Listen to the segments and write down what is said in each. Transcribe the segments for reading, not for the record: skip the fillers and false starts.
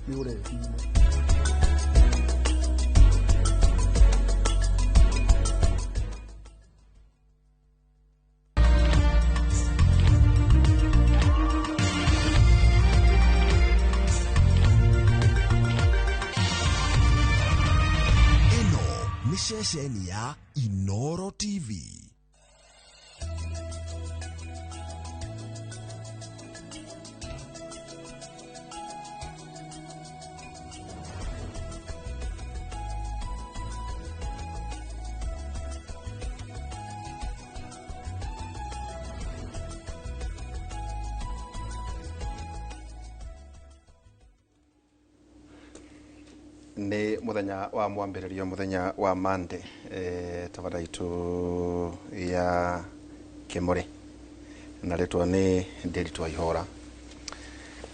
nĩ ũreciria. Ceceni ya Inoro TV. Ni muthenya wa mwambĩrĩrio, muthenya wa Monday, tavada itu ya Kimuri na ritwa ni Nderitu Ihora.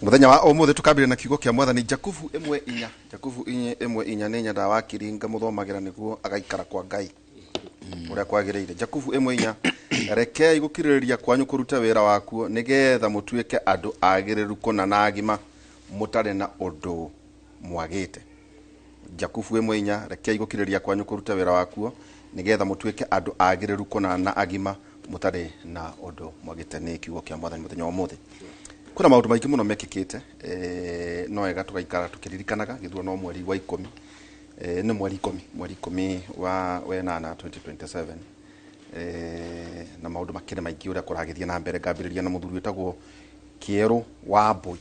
Muthenya wa umuthi tukambire na kiugo kia mwathani Jakubu 1:4. Jakubu 1:4 ni nyanda wa Kiringa muthomagira niguo agaikara kwa Ngai uria kwagiriire. Jakubu 1:4 rekei gukiririria kwanyu kuruta wira wakuo nigetha mutuike andu agiriru kuna na agima mutare na undu mwagite. Jakubu 1:4 rekei gukiririria kwanyu kuruta wira wakuo nigetha mutuike andu agiriru kuna na agima mutare na undu mwagite ni kiugo kia mwathani muthenya wa umuthi. Kuna maundu maingi muno mekikite, no ega tugaikara tukiririkanaga githurano mweri wa 10, ni mweri 10 wa 2027, na maundu makire maingi uria kuragithia na mbere. Ngambiriria na muthuri wetagwo Kieru wa Mbui.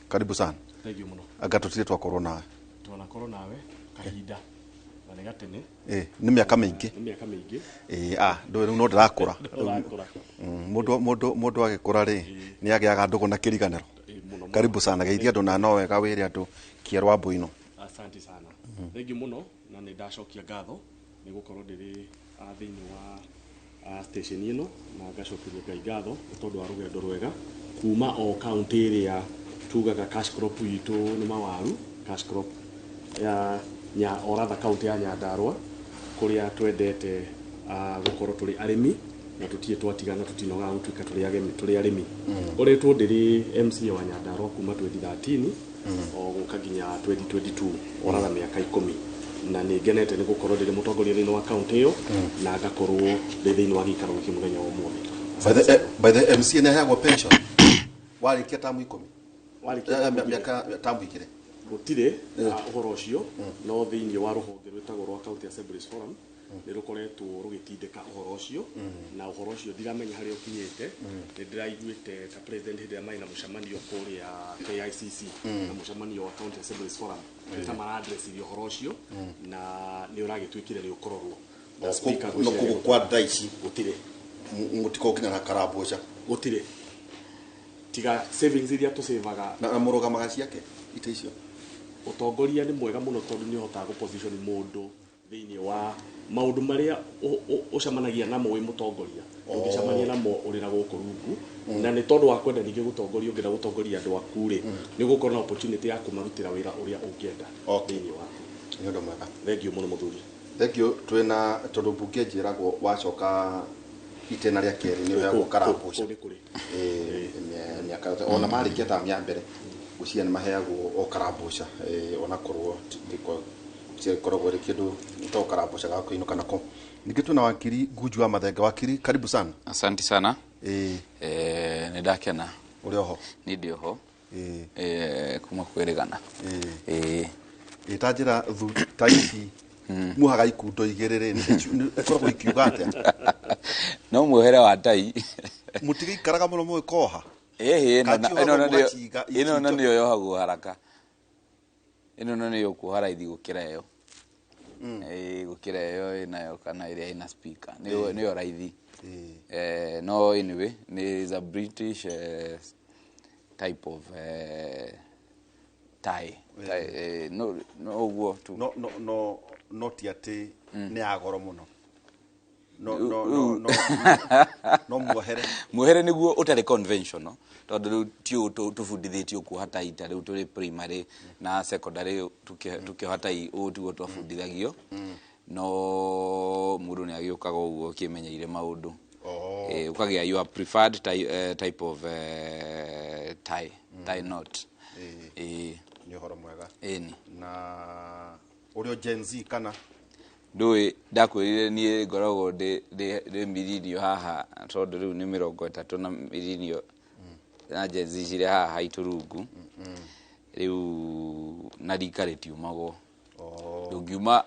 Karibu sana. Thank you muno. Agatutire twakorwo nawe. Twanakorwo nawe kahinda na gatene. Ni miaka mingi. Ni miaka mingi. Ndo no ndirakura. Mundu agikura ri ni agiaga ndugu na kiriganiro. Karibu sana geithia ndo na no wega wiri andu Kieru wa Mbui no. Asante sana. Thank you muno na ni ndacokia ngatho ni gukorwo ndiri thiini wa station ino na ngacokiria Ngai ngatho tondu wa rugendo rwega kuma o county area tugaga cash crop itu ni mawaru cash crop ya oratha county ya Nyandarua kuria twendete gukorwo turi arimi na tutie twatigana tutinoga gutuika turi arimi uri tu ndiri MC wa Nyandarua kuma 2013 o gukaginya 2022 oratha miaka 10 na ni ngenete ni gukorwo ndiri mutongoria thini wa county iyo na ngakorwo thini wa gikaro giki muthenya wa umuthi. By the MC ne hagwo pension warikia tamu 10 warikia miaka tamu ikire gutire uhoro ucio no thiini wa ruhonge rwetagwo rwa County Assemblies Forum ni rukoretwo rugitindika uhoro ucio na uhoro ucio ndiramenya hari ukinyite ni ndiraiguite ta president hidi ya maina mucamanio kuria KICC na mucamanio wa County Assemblies Forum ta mara address ile uhoro ucio na ni uragitwikire ni ukororwo na speaker no kwa daici gutire mutiko kinya na karaboja gutire tiga savings iria tusevaga na murugamaga ciake ite icio. Utongoria ni mwega muno tondu ni hotaga ku position mundu thiini wa maundu maria ucamanagia namo wi mutongoria ungicamania namo uri na guku rungu na ni tondu wa kwenda ninge gutongoria ungira gutongoria andu aku ri ni gukorwo na opportunity ya kumarutira wira uria ungienda thiini wa ni undu mwega. Thank you muno muthuri. Thank you. Twina tondu mbunge njiragwo wacoka itena ria keri ni ya gukarambuca miaka ona marikia ta mya mbere gucia ni maheagwo o karambuca ona korwo ndiko korogwo ri kindu to karambuca ga kuinuka nako. Ningi tuna wakiri Nguju wa Mathenga. Wakiri, karibu sana. Asante sana. Ni ndakena uri oho ni ndi oho kuma kwirigana itajira thu taici muhaga ikundo igirire ni korogwo ikiugate no muhere wa tai mutigi karaga muno mwe koha ino na niyo yohagwo haraka ino na niyo kuharaithi gukira yo gukira yo inayo kana iria ina speaker niyo raithi no anyway is a British type of tie no go to no tiate ni agoro muno no muhere niguo utari conventional tondu tio tufundithitio ku hata ita riu turi primary na secondary tukihatai utugo twafundithagio no mundu ni agiukaga uguo kimenyeire maundu ukagia your preferred type of tie knot ni horo mwega. eni na urio Gen Z kana ndui ndakwirire nie ngoragwo ndi mirinio haha tondu riu ni 30 na mirinio na jenzi cire haha iturungu riu na rika ritiumagwo ndungiuma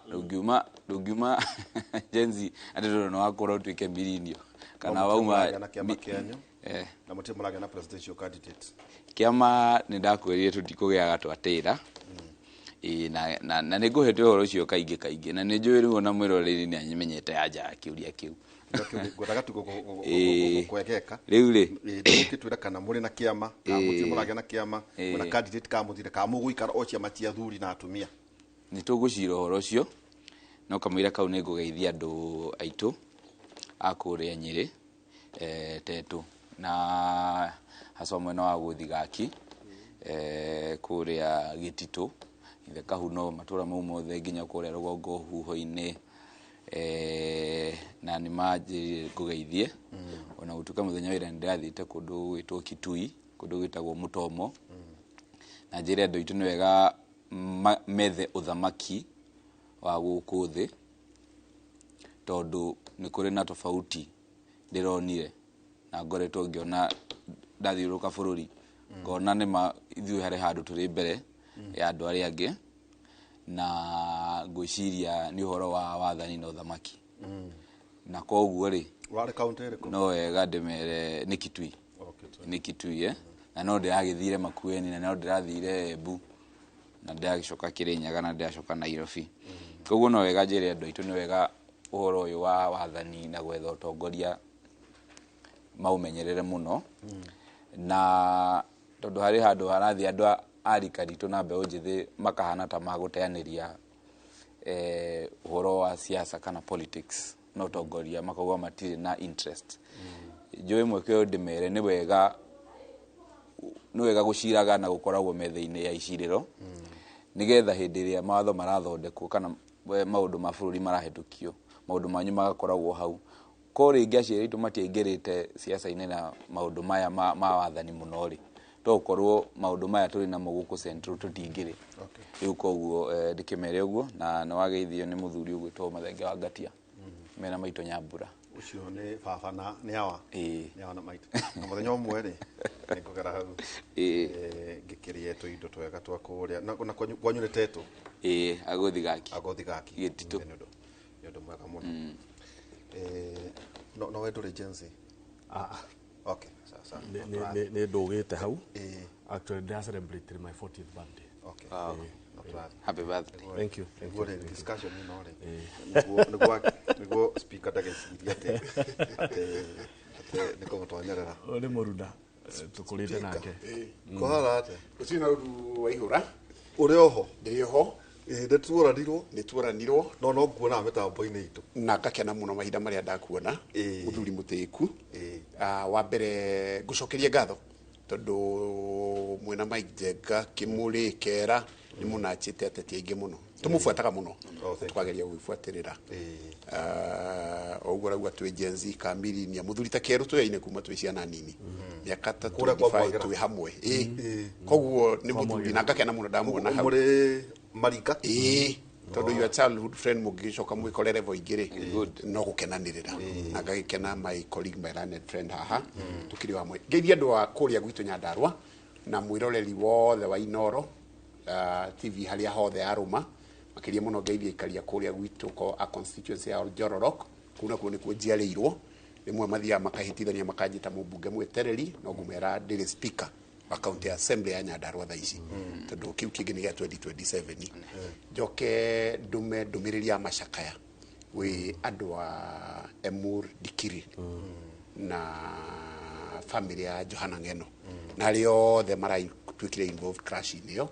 jenzi andiro no akora tuike mirinio kana wauma na kiama kianyu na mutima murage na presidential candidate kiama ni ndakwirire tutikugiaga twatira na nä ngå hete å horo å cio kaingä na nä njå ä rä na mwä roreri nä anyimenyete anja kä å ria kä u rä u rä kä twä ra kana må rä na kä ama må ragä na kä ama na candidate ka må thire ka må gå ikara o ciama cia thuri na atumia nä tå gå cira å horo å cio no kamå ira kau nä ngå geithia andå aitå akå rä a nyä rä tetå na hacwa mwena wa gå thigaki kå rä a gä titå ithe kahuno matura mau mothe nginya kuria rugongo huho-ini na ni manjirire ngugeithie ona gutuka muthenya wira ndirathite kundu gwitwo Kitui kundu gwitagwo Mutomo na njire andu itu ni wega methe uthamaki wa guku thi tondu ni kuri na tofauti ndironire na ngoretwo ngiona ndathiuruka bururi ngona ni ma ithui hari handu turi mbere ya andu aria angi na ngwiciria ni uhoro wa wathani na uthamaki na koguo ri wale county ri no wega ndimere ni Kitui ni Kitui na no ndiragithire Makueni na no ndirathire Embu na ndiragicoka Kirinyaga na ndiracoka Nairobi koguo no wega njire andu aitu ni wega uhoro uyu wa wathani na gwetha utongoria maumenyerere muno na tondu hari handu harathi andu arikaritu na mbeu njithi makahana ta maguteaniria uhoro wa siasa kana politics no tongoria makauga matire na interest njui mweke ndimere ni wega guciraga na gukoragwo methe-ini ya iciriro nigetha hindi iria mawatho marathondekwo kana maundu ma bururi marahetukio maundu manyu magakoragwo hau ko ringi aciari itu matiaingirite siasa-ini na maundu maya ma wathani muno ri to korwo maundu maya turi na muguku central tutingire riu koguo ndikimere uguo na no wageithio ni muthuri ugwitwo Mathenge wa Ngatia mena maito Nyambura ucio ni baba na ni awa ni awa na maito na muthenya umwe ri ni kugera hau ngikirie tu indo twega twa kuria na kwanyu ni tetu agothigaki gitito nyondo mwega muno no wedo regency okay sasa ne ndugite hau actually they celebrated my 40th birthday okay happy birthday thank you for the discussion you know nego speaker dageciria ate niko mutonyerera ni murunda tukurite nake ko harate ucina uru waihura uri oho ndi oho nituranirwo no nguona mitambo-ini itu na ngakena muno mahinda maria ndakuona muthuri mutiku wa mbere ngucokerie ngatho tondu mwena Mike Njenga Kimuri Kera ni munachite ateti aingi muno tumufuataga muno tukageria gwifuatirira ogura gwa twi Gen Z kamirinia muthuri ta Keru tuyaine kuma twi ciana nini miaka 35 twi hamwe koguo ni muthuri na ngakena muno ndamuona hau marika tondu your childhood friend mugicoka mwikorere vo igire no gukenanirira na ngagikena my colleague my learned friend haha tukiri wa mwe ngeithia andu a kuria gwitu Nyandarua na mwiroreri wothe wa Inoro TV haria hothe aruma makiria muno ngeithia ikaria kuria gwitu ko a constituency ya Jororok kuna kuone ku njiareirwo rimwe mathia makahitithania makanjita mubunge mwetereri no ngumera ndiri speaker wa county assembly ya Nyandarua tha ici tondu kiu kingi ni gya 2027 joke ndumiriria macakaya wi andu a Emur Dikiri na family ya Johana Ngeno na rio the mara twikire involved crash in yo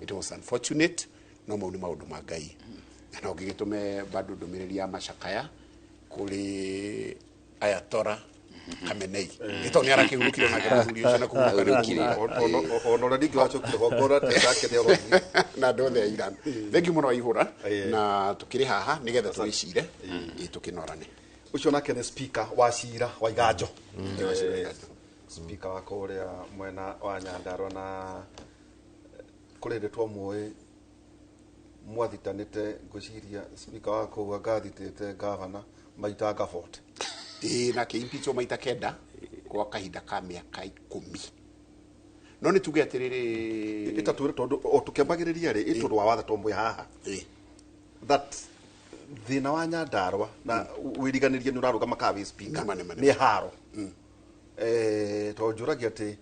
it was unfortunate no maundu maundu ma Ngai na ngigitume bado ndumiriria macakaya kuri Ayatora Khamenei ito ni ara kihurukire na kihurukire na kuhurukire ono na dingi wacho kigogora tetake de ro na ndothe ya Iran thengi muno ihura na tukiri haha nigetha twicire tukinorane ucio nake ni speaker wa cira wa Iganjo speaker wa kuria mwena wa Nyandarua na kuri ndetwo muwe mwathitanite ngociria speaker wako agathitite governor maita gabote na ke impeach maita kenda kwa kahinda ka miaka 10 no ni tuge atiriri itature tondu o tukembagiriria ri itundu wa watha tomwe haha that thina wa Nyandarua na wiriganirie ni uraruga makawi speaker ni haro to njuragia ati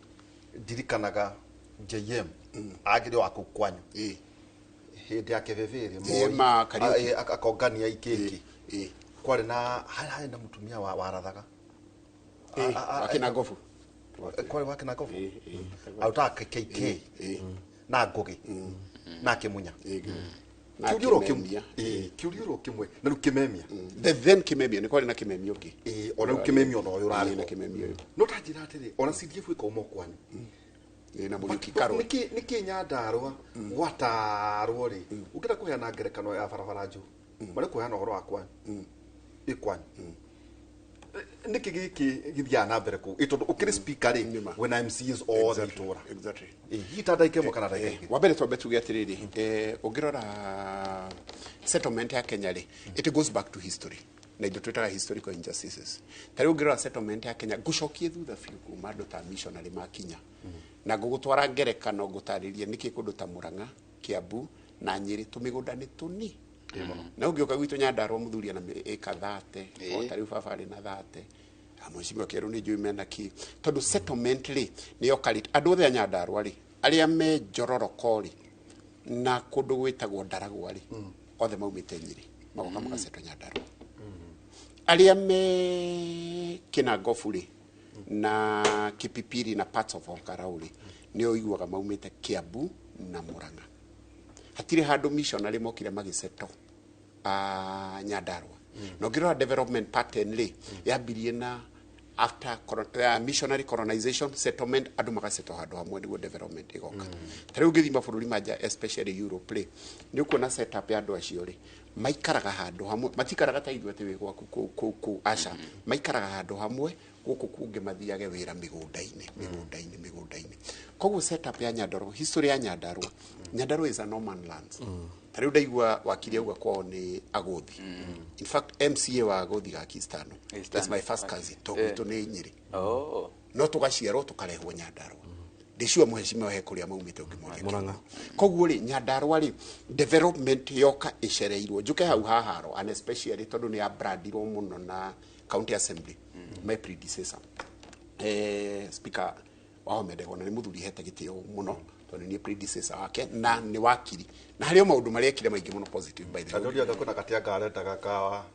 ndirikanaga JM agire wa kukwanyu hindi ya keveveri akongania ikiki kwari na haya na mutumia wa rathaga wakina ngofu kwari wakina ngofu auta KK na ngugi na kimunya kiuriuro kimwe na rukimemia then kimemia ni kwari na kimemia ki ona rukimemia no yo rari na kimemia no tajira atiri ona CDF iko mo kwanyu na Muriuki Karo niki Nyandarua gwatarwo ri ukira kuheana ngerekano ya barabara nju mari kuheana horo wakwa ikwanyu niki giki githia na mbere ku itondu ukiri speaker ri when MCs all the tora exactly hita ike mo kana daike wa mbere twambe tuge atiriri ungirora settlement ya Kenya ri it goes back to history na indo twetaga historical injustices tari ungirora settlement ya Kenya gucokie thutha fiu kuma andu ta missionary makinya na gugutwara ngerekano gutaririe niki kundu ta Murang'a Kiambu na Nyeri tumigunda ni tuni na ungioka gwitu Nyandarua muthuria na eka 30 o tari baba na 30 amwicimio keru ni njui mena ki tondu settlement ri ni yokarit andu othe Nyandarua ri aria me Njororoko ri na kundu gwitagwo Ndaragwa ri othe maumite Nyeri magoka magasetwa Nyandarua aria me Kinangofu ri na Kipipiri na parts of Olkarauli ni oiguaga maumite Kiambu na Murang'a hatire handu missionary mokire magiseto Nyandarua no ngirora development pattern ri yambirie na after missionary colonization settlement andu magaseto handu hamwe niguo development igoka tari ungithima bururi manja especially Europe ri ni ukuona setup ya andu acio ri maikaraga handu hamwe matikaraga ta ithuĩ atĩ wĩ gwaku ku aca maikaraga handu hamwe guku kunge mathiage wira migunda-ini koguo setup ya Nyandarua history ya Nyandarua is a no man lands tari ndaigua wakiri auga kwao ni agothi in fact MCA wa agothi ga Kistano that's my first cousin to ni Nyeri no tugaciarwo tukarehwo Nyandarua ndiciwa muheshimiwa he kuria maumite ungimwona koguo ri Nyandarua ri development yoka icereirwo njuke hau haharo and especially tondu ni abrandirwo muno na county assembly my predecessor speaker wa Medego na ni muthuri hete gitio muno tondu ni predecessor wake na ni wakiri na hario maundu mari ekire maingi muno positive by the way ndio ngakuna katia gareta gakawa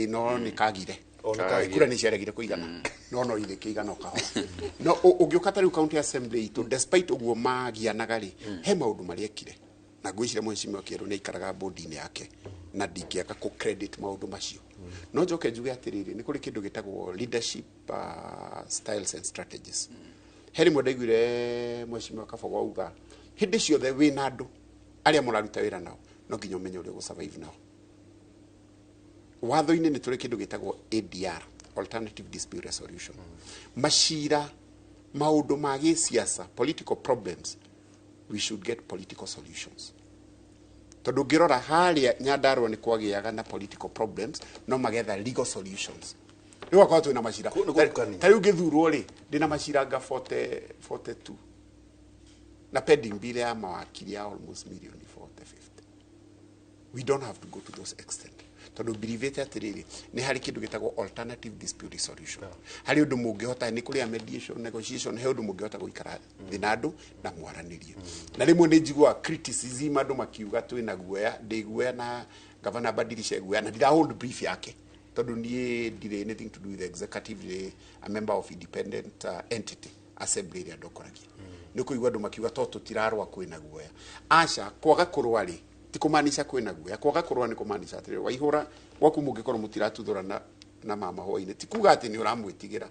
no ni kagire kura ni ciaregire kuigana no ile kiigana kaho no ungiuka tari county assembly to despite uguo magianaga ri he maundu mari ekire na gwicire mheshimiwa Kieru ni ikaraga board yake na ndingiaka ku credit maundu macio no njoke njuge atiriri ni kuri kindu gitagwo leadership styles and strategies heri mwendaiguire mheshimiwa Kabogo auga hindi ciothe wina andu aria muraruta wira nao no nginya umenye uria gusurvive nao watho-ini ni turi kindu gitagwo ADR alternative dispute resolution mashira maundu ma gisiasa political problems we should get political solutions tondu ngirora haria Nyandarua ni kwagiaga na political problems no magetha legal solutions ni wakwa tu na mashira tari ungithurwo ri ndina mashira nga 42 na pending bill ya mawakili ya almost million 40-50 we don't have to go to those extent tondu believe atiriri ni hari kindu gitagwo alternative dispute resolution hari undu mungihota ni kuria mediation negotiation he undu mungihota guikara thinandu na mwaranirie na rimwe ni njigwa criticism andu makiuga twina guoya ndiguoya na governor Badilisha guoya na ndira hold brief yake tondu nie ndire anything to do with the executive a member of independent entity assembly ria ndokoragia ni kuigwa andu makiuga to tutirarwa kwina guoya aca kwaga kurwari tikumanisha kwina guoya kwaga kurwa ni kumanisha atiri waihura gwaku mungikoro mutiratuthurana na mama hoine tikuga ati ni uramwitigira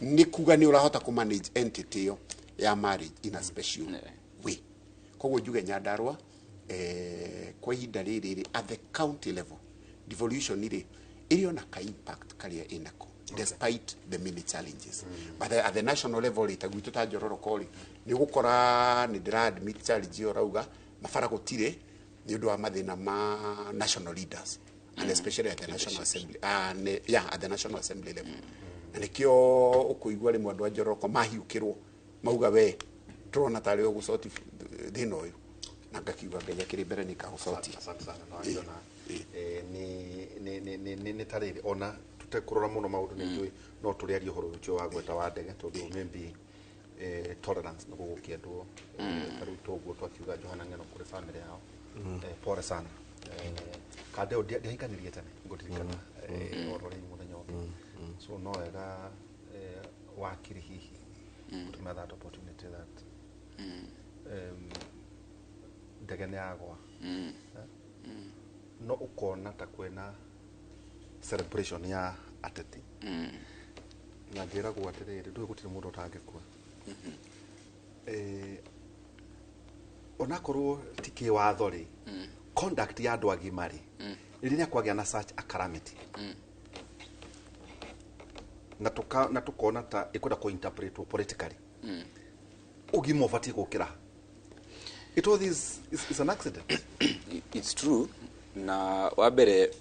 ni kuga ni urahota ku manage entity yo ya marriage in a special way koguo njuge Nyandarua kwa ihinda riri at the county level devolution iri iriona ka impact karia inako despite the many challenges but at the national level itagwitu ta Njororoko ni gukora ni ndira admit challenge yo rauga mafara gutire ni undu wa mathina ma national leaders and especially at the national assembly at the national assembly level na nikio ukuigwa rimwe andu ajoroko mahiukirwo mauga we turona tari ugucoti thina uyu na ngakiuga ngai akiri mbere ni kagucoti. Asante sana no ndona ni tariri ona tutekurora muno maundu ni njui no turiari uhoro ucio wa gweta wa ndege tondu maybe tolerance no gukiendwo taru toguo twakiuga Johana Ng'eno kuri family yao pore sana kadeo ndihikaniriye tene ngutirikana orore muthenya so no wega wakiri hihi to that opportunity that ndege nĩ yagwa no ukona ta kwena celebration ya ateti na njĩra gwa atirĩrĩ ndũĩ gũtirĩ mũndũ ũtangĩkua onakorwo ti kĩwatho rĩ conduct ya andũ agima rĩ rĩrĩa kwagĩa na such a calamity na tukona ta ikwenda kuinterpretwo politically ugima ũbatiĩ gũkĩra. It all this is an accident. It's true. Na wabere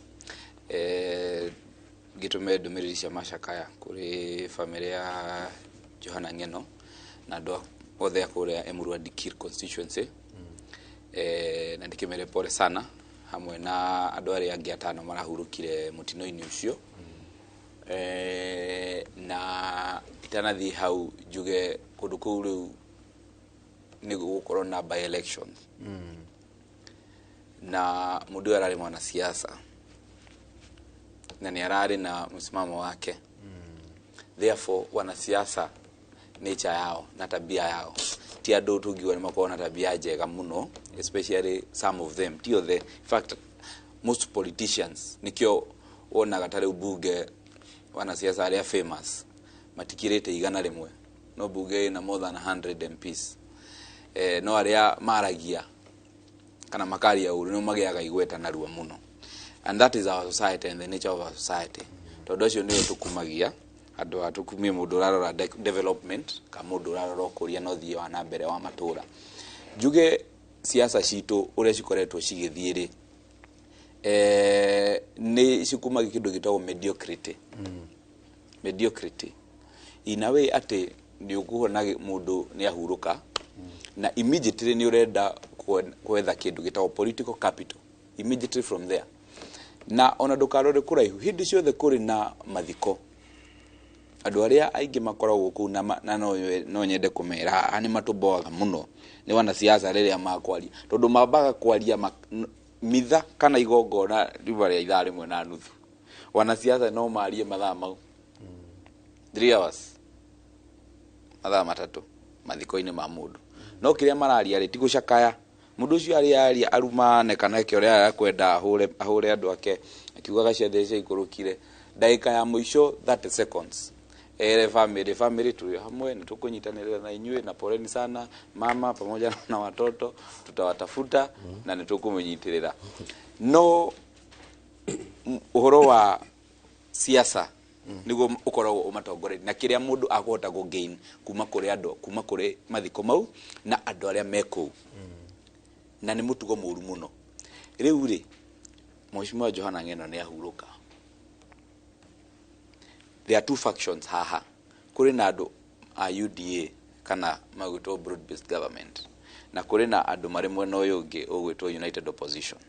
gitume ndumiriri cia macakaya kuri family ya Johana Ng'eno na ndo othe akuria Emurua Dikir constituency na ndikimere pole sana hamwe na andu aria angi atano marahurukire mutino-ini ucio na itanathi hau juge kundu kuu riu ni gukorwo na by elections na mundu arari mwana siasa na ni arari na msimamo wake therefore wanasiasa nature yao na tabia yao ti andu tungiwa ni makona tabia njega muno especially some of them ti othe in fact most politicians nikio wonaga tare ubunge wanasiasa aria famous matikirite igana rimwe no bunge na more than 100 MPs no aria maragia kana makaria uru no magiaga igweta narua muno and that is our society and the nature of our society todo cio ni tukumagia andu atukumie mundu urarora development ka mundu urarora kuria no thie wa na mbere wa matura juge siasa citu uria cikoretwo cigithiri ni cikumagi kindu gitagwo mediocrity mediocrity in a way ati ni ukuhona mundu ni ahuruka na immediately ni urenda kwetha kindu gitagwo political capital immediately from there na ona ndukarore kuraihu hindi ciothe kuri na mathiko andu aria aingi makoragwo ku na no nyende kumera ani matuboaga muno ni wana siasa riria makwaria tondu mambaga kwaria mitha kana igongona ribaria ithaa rimwe na nuthu wana siasa no marie mathaa mau 3 hours mathaa matatu mathiko-ini ma mundu no kiria mararia ri tigucakaya mundu ucio aria arumane kana ke uria akwenda ahure andu ake akiugaga ciathe cia ikurukire dakika ya muisho 30 seconds family tu hamwe ni tukunyitanira na inywe na poleni sana mama pamoja na watoto tutawatafuta na nitukumunyitirira no uhoro wa siasa niguo ukoragwo umatongoreri na kiria mundu akwota go gain kuma kuri andu kuma kuri mathiko mau na andu aria meko na ni mutugo muru muno riu ri Mheshimiwa Johana Ng'eno ni ahuruka. There are two factions haha kuri na andu a UDA kana magwitwo broad based government na kuri na andu mari mwena uyu ungi ugwitwo united opposition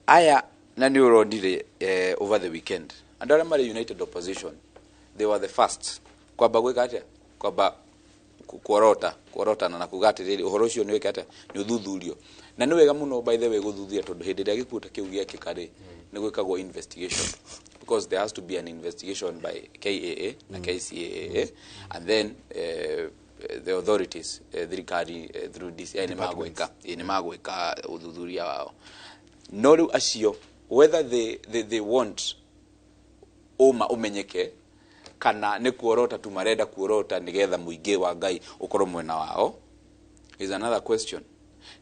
aya na ni urodire over the weekend and aria mari united opposition they were the first kwamba gwika atia kwamba kuorota na kugatiriri uhoro ucio ni wika atia ni uthuthurio na ni wega muno by the way guthuthia tondu hindi ria gikuta kiu giakikari ni gwikagwo investigation because there has to be an investigation by KAA na KCAA and then the authorities thirikari through DCI ni magwika uthuthuria wao no riu acio whether they want umenyeke kana ni kuorota tu marenda kuorota nigetha muingi wa Ngai ukorwo mwena wao is another question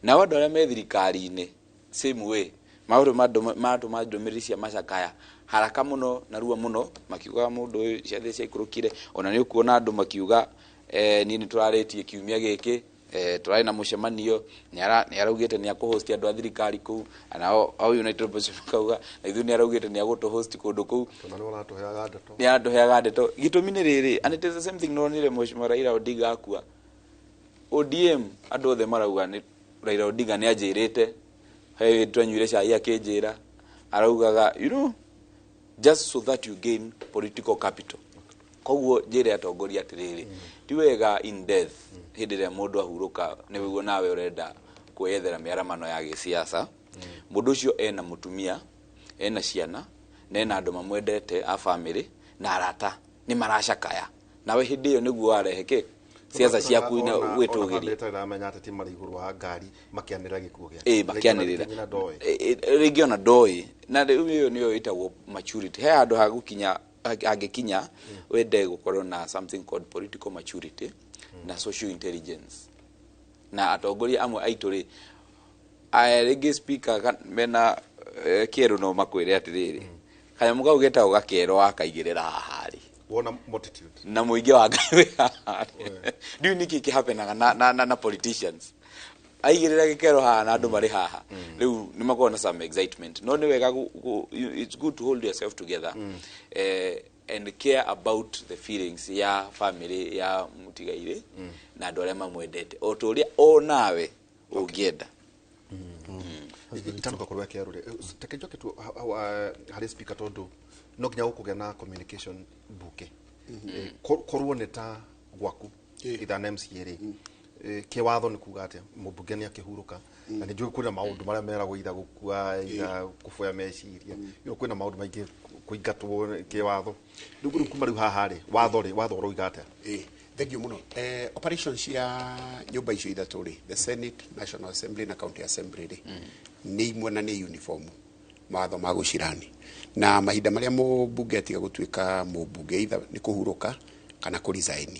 na wandu aria me thirikari-ini same way mauru madumiriri cia macakaya haraka muno na ruo muno makiuga mundu ciathe cia ikurukire ona ni ukuona andu makiuga nini turaritie kiumia giki turai na mucemanio ni araugite ni akuhost andu a thirikari ku ana au United Opposition kauga na ithu ni araugite ni agutu host kundu ku ni atuheaga ndeto gitumi ni riri and it is the same thing no nire Mheshimiwa Raila Odinga akua ODM andu othe marauga ni Raila Odinga ni ajirite he twanyuire cai akinjira araugaga just so that you gain political capital koguo njire atongoria atiriri ti wega in death hindire mundu ahuruka niguo nawe urenda kweyethera miaramano ya gisiasa mundu ucio ena mutumia ena ciana na ena andu mamwendete a family na arata ni maracakaya nawe hindi iyo niguo areheke siasa ciaku ina witugiri ndamenya ati mari iguru wa ngari makianira gikuo makianirira region doi na iyo niyo itagwo maturity he andu ha gukinya agikinya wende gukorwo na something called political maturity na social intelligence na atongoria amwe aituri rigi speaker mena kieru no makwire atiriri kanya mugau geta ugakero akaigirira hahari wona multitude na muingi wa ngai hahari do you think happen na politicians aigirira gikero haha na andu mari haha riu ni makona na some excitement no ni wega it's good to hold yourself together and care about the feelings ya family ya mutigaire na andu aria mamwendete o turia o nawe ungienda itanuka kurwa kiarure tekenjoke tu hari speaker tondu no ginya ukugea na communication buke korwo neta gwaku ithana MCA ri kiwatho ni kuga ati mubunge ni akihuruka na ni njui kwina maundu maria meragwo itha gukua ira kufoya meciria kwina maundu maingi kuingatwo kiwatho ndugu kuma riu haha ri watho roiga ati thank you muno operations ya nyumba icio ithatu ri the Senate, National Assembly na County Assembly ri ni imwe na ni uniform mawatho ma gucirani na mahinda maria mubunge atiga gutuika mubunge itha ni kuhuruka kana ku resign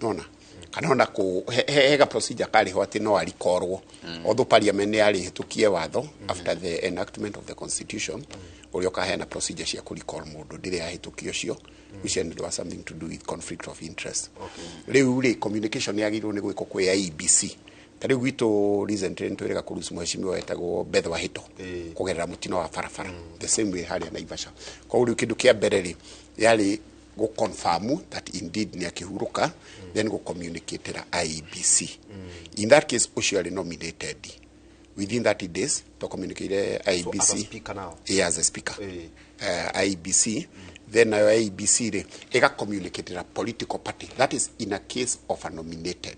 nona kana ona ku hega procedure kari ho ati no arikorwo although parliament ni ari hitukie watho after the enactment of the constitution uri okahena procedure cia kuricall mundu ndire ahitukio cio which and was something to do with conflict of interest riu ri communication yagirwo ni gwiko kwa IEBC tari gwito recently ntwirega kurusi mheshimiwa wetagwo Beth Wahito kugerera mutino wa farafara the same way haria Naivasha kwa uri kindu kia mbere ri yari go confirm that indeed ni akihuruka then go communicate ra IEBC in that case officially nominated within 30 days to communicate IEBC so as a speaker now as a speaker IEBC then IEBC re ega communicate a political party that is in a case of a nominated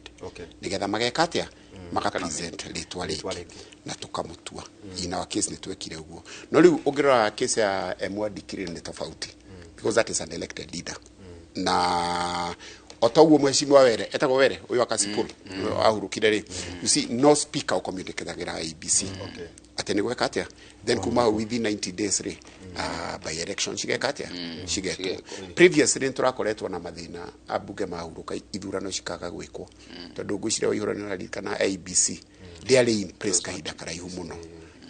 nigetha magekatia maka present litwa lake na tukamutua in our case ni twekire uguo no riu ungirora case ya M1 dikire ni tofauti because that is an elected leader na otaguo mheshimiwa were etagwo were uyu akasipuru ahurukire ri you see no speaker o communicate gira IEBC atene gweka atia then kuma within 90 days ri by election shigeka atia shigetwo previously nturakoretwo na mathina abunge mahuruka ithurano shikaga gwikwo tondu ngwicire ihurano na kana IEBC ndiari in place kahinda karaihu muno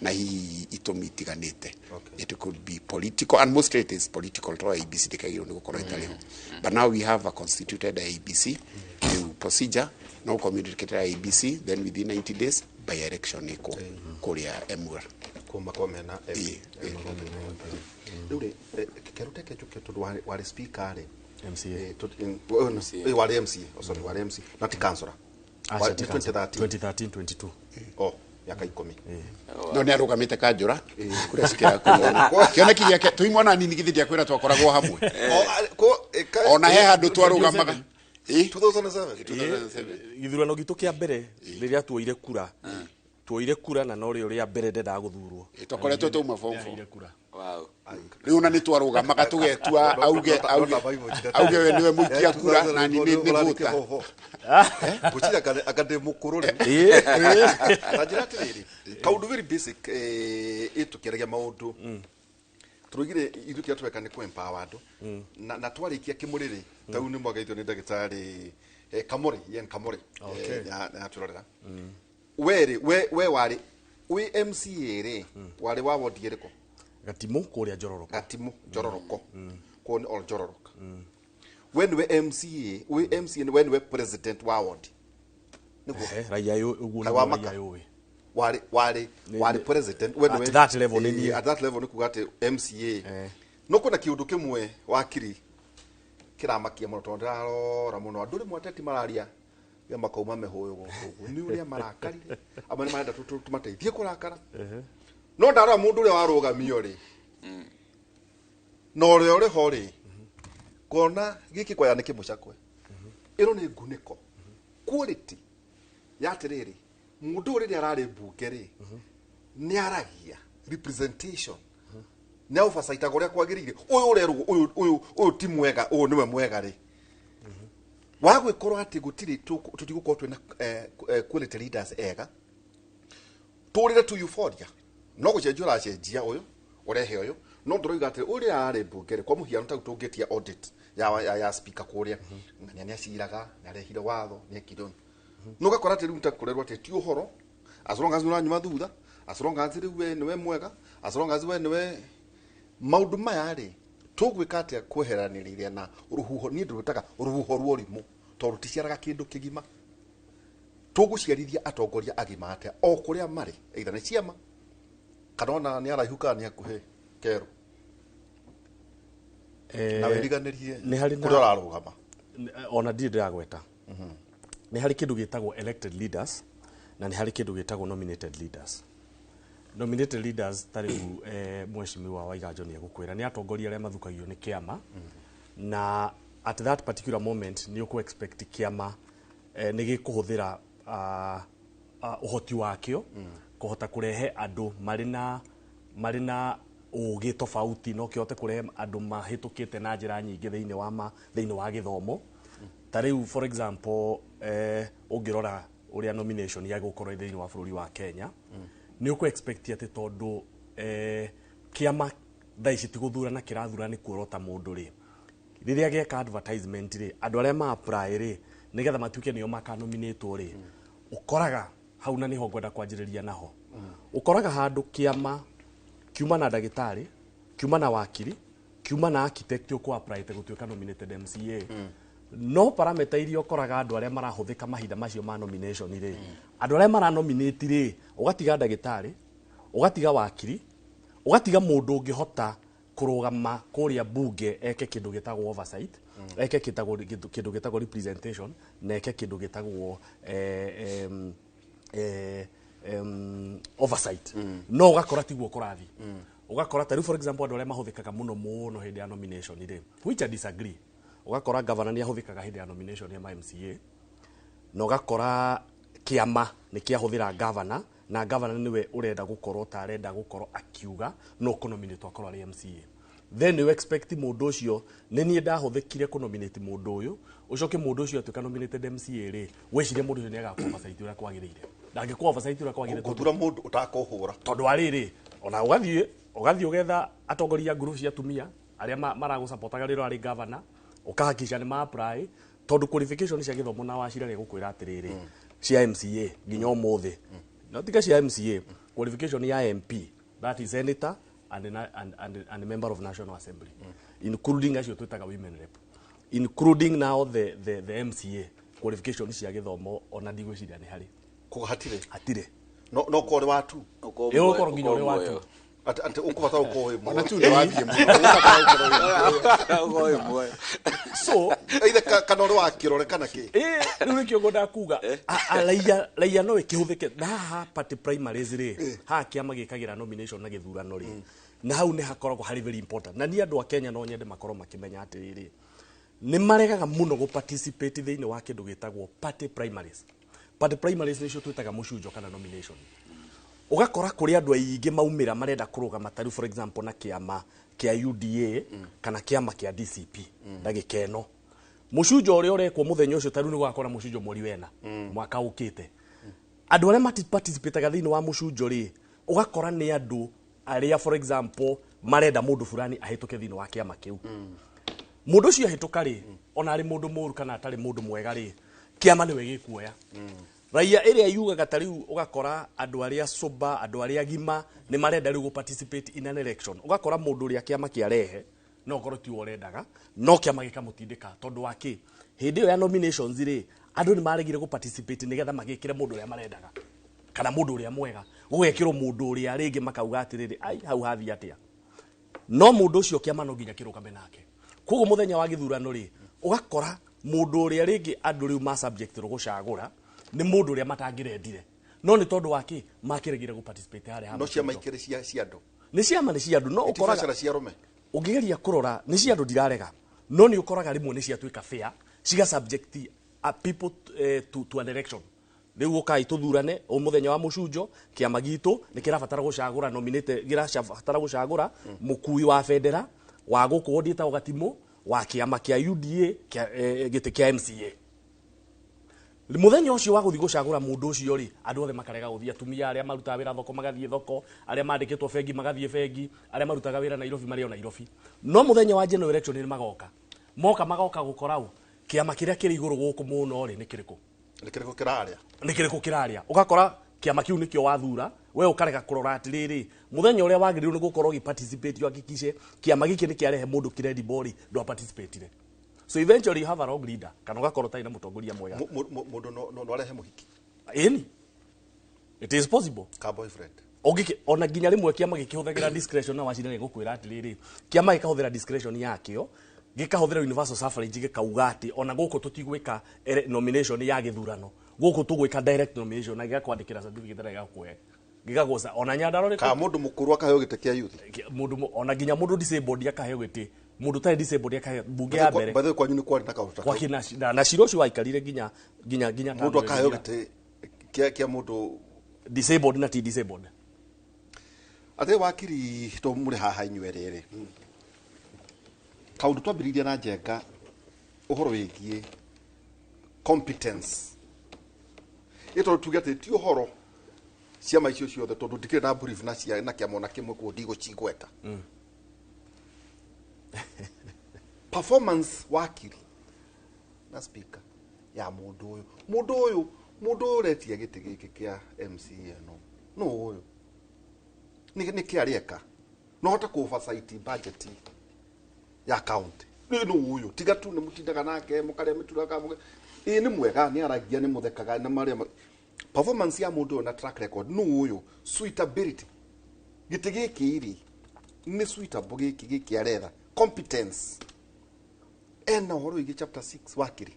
na hii itomitiganite it could be political and most it is political to IEBC dikagiro ni gukora italiho but now we have a constituted IEBC new procedure no communicate IEBC then within 90 days by election iko kuria MR kuma komena dure kerute kechuke to wale speaker re MCA wale MCA sorry wale MC not councillor 2013-22 yaka 10 no ne arugamite kanjura kuria sikira kioneki yake tuimona nini githidi akwira twakoragwo hamwe ona he handu twarugamaga 2007 githurano gitu kia mbere riria tuoire kura na no ria mbere ndenda guthurwo twakoretwo tuma form 4 wow riu na ni twarugamaga tugetua auge we niwe muikia kura na ni vuta kuchira akade mukurure najira tiriri kaundu very basic itukiragia maundu turugire irukia tweka ni empower andu na twarikia kimuriri tau ni mwagaithio ni ndagitari Kamori yen Kamori ya turorera we wari we MCA ri wari wa ward yeriko Gatimu kuria Njororoko kon all Njororoko when we MCA when we president wa ward niguo raia uguo Kaĩ wa ni Maka? raia yoi wari president At that level nĩ niĩ. at that level ni kuga ati MCA no kuna kiundu kimwe wakiri kiramakia muno tondu ndirarora muno andu rimwe ateti mararia ya makauma mehoyo guku ni uria marakarire ama ni marenda tumateithie kurakara no ndarora mundu uria warugamio ri no uri ho ri kona giki kwa yanike mucakwe iro ni nguniko quality ya tiriri mundu uri arari bunge ri ni aragia representation na oversight agoria kwagirire uyu ureru uyu ti mwega uyu niwe mwega ri wagwe korwo ati gutiri tutigukorwo twina quality leaders ega turire tu euphoria no gucenjia uracenjia uyu urehe uyu no nduroiga ati uri ari mbungere kwa muhiano ta tungetia audit ya speaker kuria ngania ni aciraga na rehire watho ni ekidon no gakora ati riu takurerwa ati ti uhoro as long as uranyuma thutha as long as riu niwe mwega as long as we niwe maundu maya ri tugwika atia kweheraniriria na ruhuho ni ndurutaga ruhuho rworimu tondu ticiaraga kindu kigima tuguciarithia atongoria agima atia o kuria mari either ni ciama kana ona ni araihuka ni akuhe kero na weriganirie nĩ harĩ na- kuria ararugama ona ndirĩ ndĩragweta nĩ harĩ kĩndũ gĩtagwo elected leaders na nĩ harĩ kĩndũ gĩtagwo nominated leaders. Nominated leaders ta rĩu mheshimiwa Waiganjo nĩ egũkwĩra nĩ atongoria arĩa mathukagio nĩ kĩama na at that particular moment nĩ ũkũ expect kĩama nĩ gĩkũhũthĩra ũhoti wakĩo kũhota kũrehe andũ marĩ na ũgĩ tofauti no kĩhote kũrehe andũ mahĩtũkĩte na njĩra nyingĩ thĩinĩ wa gĩthomo. Ta rĩu for example ũngĩrora ũrĩa nomination ya gũkorwo thĩinĩ wa bũrũri wa Kenya nĩ ũkũ expect atĩ tondũ kĩama thaa ici ti gũthurana kĩrathurana nĩ kuorota mũndũ rĩ rĩrĩa gĩeka advertisement rĩ andũ arĩa ma apply rĩ nĩgetha matuĩke nĩo makanominatwo rĩ ũkoraga hau na niho ngwenda kwanjĩrĩria naho ũkoraga handũ kĩama kiuma na ndagĩtarĩ kiuma na wakiri kiuma na architect ũkũ apply te gũtuĩka nominated MCA no parameter iria ũkoraga andũ arĩa marahũthĩka mahinda macio ma nomination rĩ andũ arĩa maranominate rĩ ũgatiga ndagĩtarĩ ũgatiga wakiri ũgatiga mũndũ ũngĩhota kurugama kuria bunge eke kindu gitagwo oversight eke kindu gitagwo representation na eke kindu gitagwo oversight no ugakora tiguo kurathi ugakora ta for example andu aria mahuthikaga muno hindi ya nomination ire which I disagree ugakora governor ni ahuthikaga hindi ya nomination ya MCA no ugakora kiama ni kiahuthira governor na governor niwe urenda gukorwo ta arenda gukorwo akiuga no kunominate akorwo ari MCA then you expect mundu ucio ni nie ndahuthikire kunominate mundu uyu ucoke mundu ucio atuika nominated MCA ri wecirie mundu ucio ni agakorwo oversight uria kwagirire ndangĩkorwo oversight uria kwagirire guthura mundu utakohura tondu ariri ona ugathie ugetha atongoria group cia tumia aria maragusapotaga riro ari governor ukahakisha ni ma apply tondu qualification cia githomo na wacira ri gukwira atiriri cia MCA nginya umuthi no tika cia MCA qualification ya MP that is senator and member of National Assembly including acio twitaga women rep including now the MCA qualification cia githomo ona ndigwiciria ni hari hatire no kore watu yo koro nginya uri watu ati ukubata ukoe ona tu ni wathie muno so either kana uri wakirore kana ki riu nikio ngoda kuga raia no ikihuthike na ha party primaries ri ha kiama gikagira nomination na githurano ri na hau ni hakoragwo hari very important na ni andu a Kenya no nyende makorwo makimenya atiriri ni maregaga muno go participate thiini wa kindu gitagwo party primaries nicio twitaga mucunjo kana nomination ugakora kuri andu aingi maumira marenda kuruga mataru for example na kiama kia UDA kana kiama kia DCP ndagikeno mucunjo uria urekwo muthenya ucio taru ni gwakora mucunjo mweri wena mwaka ukite andu aria participate thiini wa mucunjo ri ugakora ni andu aria for example marenda mundu fulani ahituke thiini wa kiama kiu mundu ucio ahituka ri ona ari mundu muru kana atari mundu mwega ri kiama niwe gikuoya raia iria yugaga tariu ugakora andu aria soba andu aria gima ni marenda riu participate in an election ugakora mundu uria kiama kiarehe no korwo ti urendaga no kiama gikamutindika tondu waki hindi ya nominations ri andu ni maregire go participate nigetha magikire mundu uria marendaga kana mundu uria mwega gugekirwo mundu uria ringi makauga atiriri ai hau hathi atia no mundu ucio kiama no nginya kirukame nake koguo muthenya wa githurano ri ugakora mundu uria ringi andu riu ma subject ro gucagura ni mundu uria matangirendire no ni tondu waki makiregire go participate hari no cia maikire cia andu ni ciama ni cia andu no ukoraga cia rume ungigeria kurora ni cia andu ndirarega no ni ukoraga rimwe ni cia twika fair ciga subject people to an election riu ukai tuthurane o muthenya wa mucunjo kiama gitu ni kirabatara gucagura nominate kirabatara gucagura mukui wa federa wa guku odita ugatimu wa kiama kia UDA giti kia MCA muthenya ucio wa guthi gucagura mundu ucio ri andu othe makarega guthia tumia aria maruta wira thoko magathie thoko aria mandikitwo bengi magathie bengi aria marutaga wira Nairobi mari o Nairobi no muthenya wa general election ni magoka gukorau kiama kiria kiri iguru guku muno ri ni kiriko kiraria ugakora kiama kiu nikio wathura we ukarega kurora atiriri muthenya uria wagiriru ni gukorwo gi participate hakikishe kiama giki ni kiarehe mundu kiredi body ndo participate so eventually you have a wrong leader kana ugakorwo taina mutongoria mwega mundu no arehe muhiki ini it is possible ka boyfriend ogike ona ginya rimwe kiama gikihuthagira discretion na wacira gukwira atiriri kiama gikahuthira discretion yakio gikahuthira universal suffrage gikauga ati ona guku tutigwika nomination ya githurano guku tugwika direct nomination na gigakwandikira certificate na gikakwe gigagoca ona nyandaro ka mundu mukuru akaheo gite kia youth mundu ona ginya mundu disabled akaheo gite mundu tari disabled akaheo bunge ya mbere bathe kwa nyuni kwa ndaka kwa kina na ciro cio waikarire ginya mundu akaheo gite kia mundu disabled na ti disabled ate wakiri to muri haha inywerere kaundu twambiriria na njenga uhoro wigie competence ito tugete ti uhoro ciama icio ciothe tondu ndikire na brief na cia na kiamona kimwe ku ndigo cigweta performance wakiri na speaker ya mundu uyu retia giti giki kia MCA no uyu ni kiarieka no hota ku oversight budget ya county no uyu tiga tu ni mutindaga nake mukaria mituraga ni mwega ni aragia ni muthekaga na maria performance ya mundu na track record no uyu suitability giti giki iri ni suitable giki aretha competence ena horo igi chapter 6 wakiri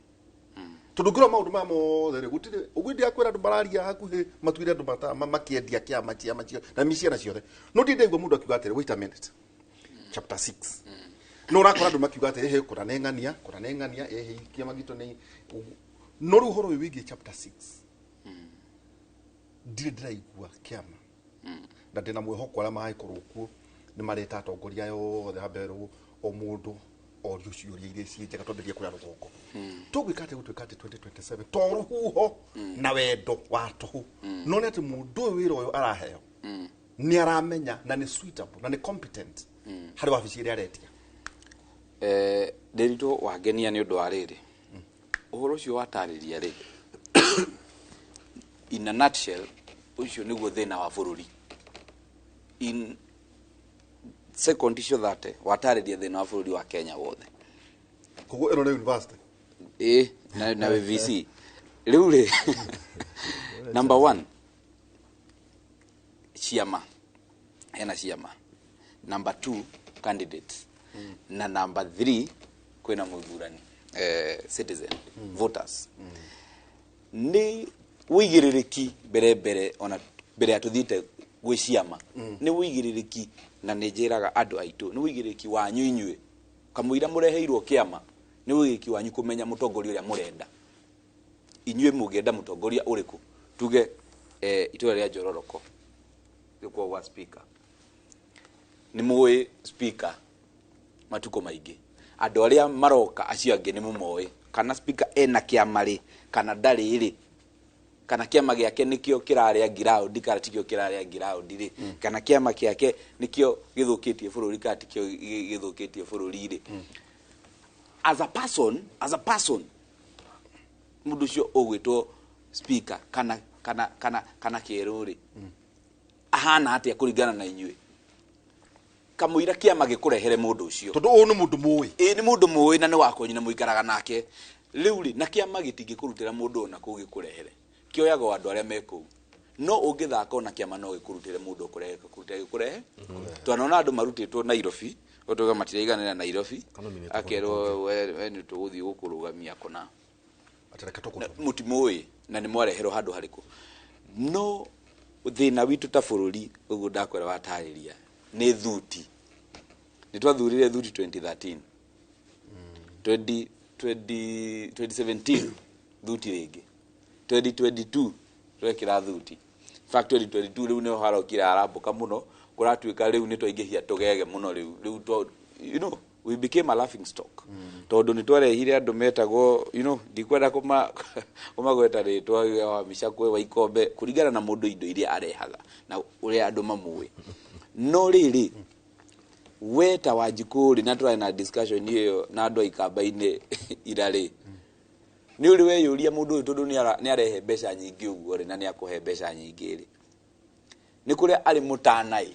tudugura maundu mamo there gutire ugwindi akwira andu bararia hakuhi matwire andu makiendia kiama ciama cio na miciana ciothe no ndinde igwa mundu akiuga atere wait a minute chapter 6 no urakora andu makiuga atere he kura nengania ehe kiama gitu ni no ru horo wigi chapter 6 ndiraigua kiama na ndina mwihoko ala mai kuruku ni mareta atongoria yo habero o mundu o yuciuria iria cienjaga tonderia kuya rugongo tugwikate gutwikate 2027 toru huho na wendo watu no neti mundu wira uyu araheo ni aramenya na ni suitable na ni competent hari wabici iria aretia Derito wagenia ni undu wa riri uhoro cio watariria ri in a nutshell ucio niguo thina wa bururi in second issue that watariria thina wa bururi wa Kenya wothe kugo ero na university na VC riu ri number 1 ciama ena ciama number 2 candidates na number 3 kwena muthurani citizen voters ni wigiririki bere ona bere atuthite gwe ciama ni wigiririki na nejeraga andu aitu ni wigiririki wanyu inyue kamuira mureheirwo kiama ni wigiriki wanyu kumenya mutongoria uria murenda inyue mugenda mutongoria uriku tuge itura ria Njororoko kwa wa speaker ni muwe speaker matuko maingi andu aria maroka acio angi ni mumoe kana speaker ena kiama ri kana ndari ri kana kiama giake nikio kiraria ground kana tikio kiraria ground ri kana kiama kiake nikio githukitie bururi kana tikio githukitie bururi ri as a person mundu cio ogwitwo speaker kana kieruri ahana atia kuringana na inyue kamuira kiama gikurehere mundu ucio tondu uyu ni mundu muwi ni mundu muwi na ni wako nyina muikaraga nake riu ri na kiama gitingĩkũrutĩra mũndũ ona kũu gĩkũrehere kĩoyagwo andũ arĩa mekũu no ũngĩthaka ona kiama no gĩkũrutĩre mũndũ ũkũrehe twanona andũ marutĩtwo Nairobi otoga matiraiganĩra Nairobi akerwo we nĩ tũgũthiĩ gũkũrũgamia kona mũtimũĩ na nĩ mwareherwo handũ harĩkũ no thĩna witũ ta bũrũri ũguo ndakwĩra watarĩria nĩ thuti nĩ twathurire thuti 2013 2017 thuti rĩngĩ 2022 twekĩra thuti fact 2022 rĩu nĩ harokire arambũka mũno kũratuĩka rĩu nĩ twaingĩhia tũgege mũno rĩu you know we became a laughing stock tondũ nĩ twarehire andũ metagwo you know ndikwenda kumagweta rĩtwa wa Micakwe wa Ikombe kũringana na mũndũ indo iria arehaga na ũrĩa andũ mamũĩ no rĩrĩ weta Wanjikũ na tũrĩ na discussion hiyo na andũ Ikamba-inĩ irarĩ nĩ ũrĩ weyũria mũndũ ũyũ tondũ nĩ arehe mbeca nyingĩ ũguo rĩ na nĩ akũhe mbeca nyingĩ rĩ nĩ kũrĩa arĩ mũtanai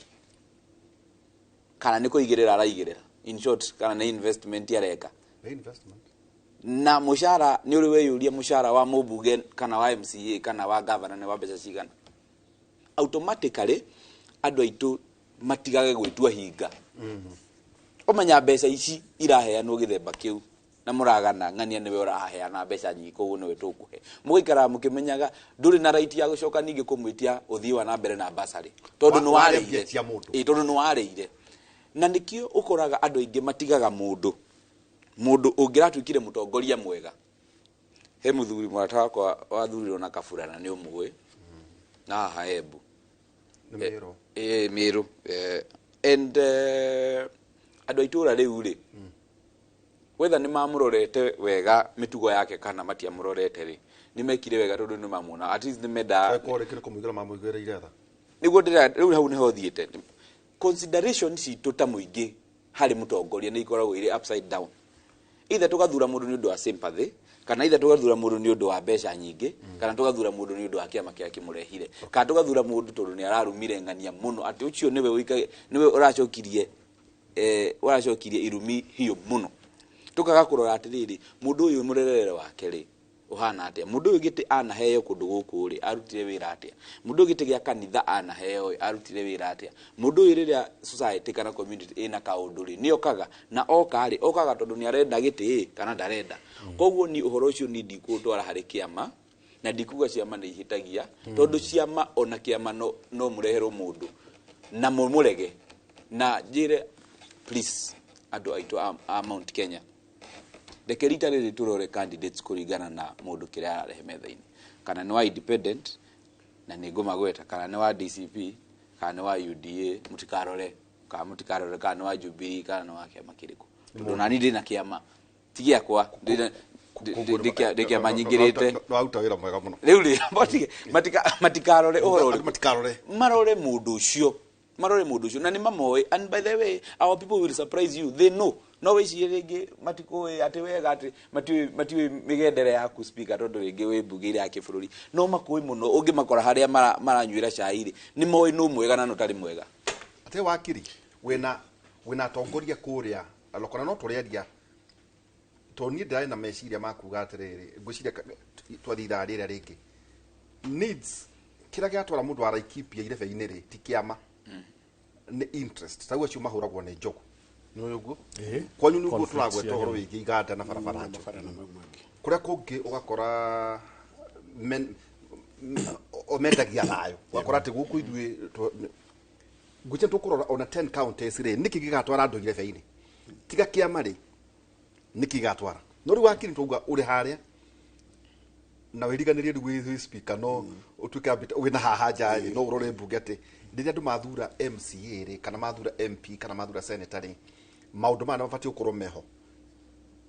kana nĩ kũigĩrĩra araigĩrĩra in short kana nĩ investment areka na mũshara nĩ ũrĩ weyũria mũshara wa mũmbunge kana wa MCA kana wa governor nĩ wa mbeca cigana automatically andũ aitũ matigage gwĩtua hinga omanya mbeca ici iraheanwo gĩthemba kĩu na mũragana ng'ania nĩwe ũraheana mbeca nyingĩ koguo nĩwe tũkũhe mũgĩikara mũkĩmenyaga ndũrĩ na right ya gũcoka ningĩ kũmwĩtia ũthii wa na mbere na basarĩ tondũ nĩ warĩire tondũ nĩ warĩire na nikio ũkoraga andũ aingĩ matigaga mũndũ ũngĩratuĩkire mũtongoria mwega he mũthuri mwata wakwa wathurirwo na Kaburana nĩ ũmũĩ na Haembu Mĩrũ and andũ aitũra rĩu rĩ whether nĩ mamũrorete wega mĩtugo yake kana matiamũrorete rĩ nĩ mekire wega tondũ nĩ mamwona at least nĩ menda nĩguo ndĩra rĩu hau nĩho thiĩte consideration citũ ta mũingĩ harĩ mũtongoria nĩ ikoragwo irĩ upside down either tugathura mũndũ nĩ ũndũ wa sympathy kana either tugathura mũndũ nĩ ũndũ wa mbeca nyingĩ kana tugathura mũndũ nĩ ũndũ wa kĩama kĩrĩa kĩmũrehire kana tugathura mũndũ tondũ nĩ ararumire ng'ania mũno atĩ ũcio nĩwe ũracokirie irumi hiyo mũno tukaga kũrora atĩrĩrĩ mũndũ ũyũ mũrerere wake rĩ uhana atia mũndũ ũyũ gĩtĩ anaheo kũndũ gũkũ rĩ arutire wĩra atia mũndũ ũyũ gĩtĩ gĩa kanitha anaheo arutire wĩra atia mũndũ ũyũ rĩrĩa society kana community ina kaũndũ rĩ nĩ okaga na okaga tondũ nĩ arenda gĩtĩ kana ndarenda koguo ni ũhoro ũcio ni ndikũtwara harĩ kĩama na ndikuga ciama nĩ ihĩtagia tondũ ciama ona kĩama no mũreherwo mũndũ na mũmũrege na njĩre please andũ aitũ a Mount Kenya reke rita rĩrĩ tũrore candidates kũringana na mũndũ kĩrĩa ararehe metha-inĩ kana nĩ wa independent na nĩ ngũmagweta kana nĩ wa DCP kana nĩ wa UDA mũtikarore kana nĩ wa Jubilee kana nĩ wa kĩama kĩrĩkũ tondũ nani ndĩ na kĩama ti gĩakwa ndĩkĩama nyingĩrĩte rĩu rĩ matikarore ũhoro marore mũndũ ũcio na nĩ mamoe and by the way our people will surprise you they know no wĩcirie rĩngĩ matikũĩ atĩ wega atĩ matiũĩ mĩgendere yaku speaker tondũ rĩngĩ wĩ mbunge-inĩ ya kĩbũrũri no makũĩ mũno ũngĩmakora harĩa maranyuĩra cai rĩ nĩ moĩ nũ mwega na nũtarĩ mwega atĩ wakiri wĩna atongoria kũrĩa alokona no tũrĩaria toni ndĩrarĩ na meciria makuga atĩrĩrĩ ngwĩciria twathi ithaa rĩrĩa rĩngĩ needs kĩrĩa gĩatwara mũndũ araikipia irebe-inĩ rĩ ti kĩama nĩ interest taguo acio mahũragwo nĩ njogu nĩ ũguo kwanyu nĩguo tũragweta ũhoro wĩgiĩ iganda na barabara kũrĩa kũngĩ ũgakora omendagia thayũ ũgakora atĩ gũkũ ithuĩ ngwĩciria tũkũrora ona 10 counties rĩ nĩkĩ gĩgatwara andũ irebe-inĩ tiga kĩama rĩ nĩkĩ gĩgatwara no rĩu wakiri twauga ũrĩ harĩa na wĩriganĩrie rĩu wĩ speaker no ũtuĩke wĩna haha nja no ũrore mbunge atĩ rĩrĩa andũ mathura MCA rĩ kana mathura MP kana mathura senator rĩ maũndũ maya mabatiĩ gũkorwo meho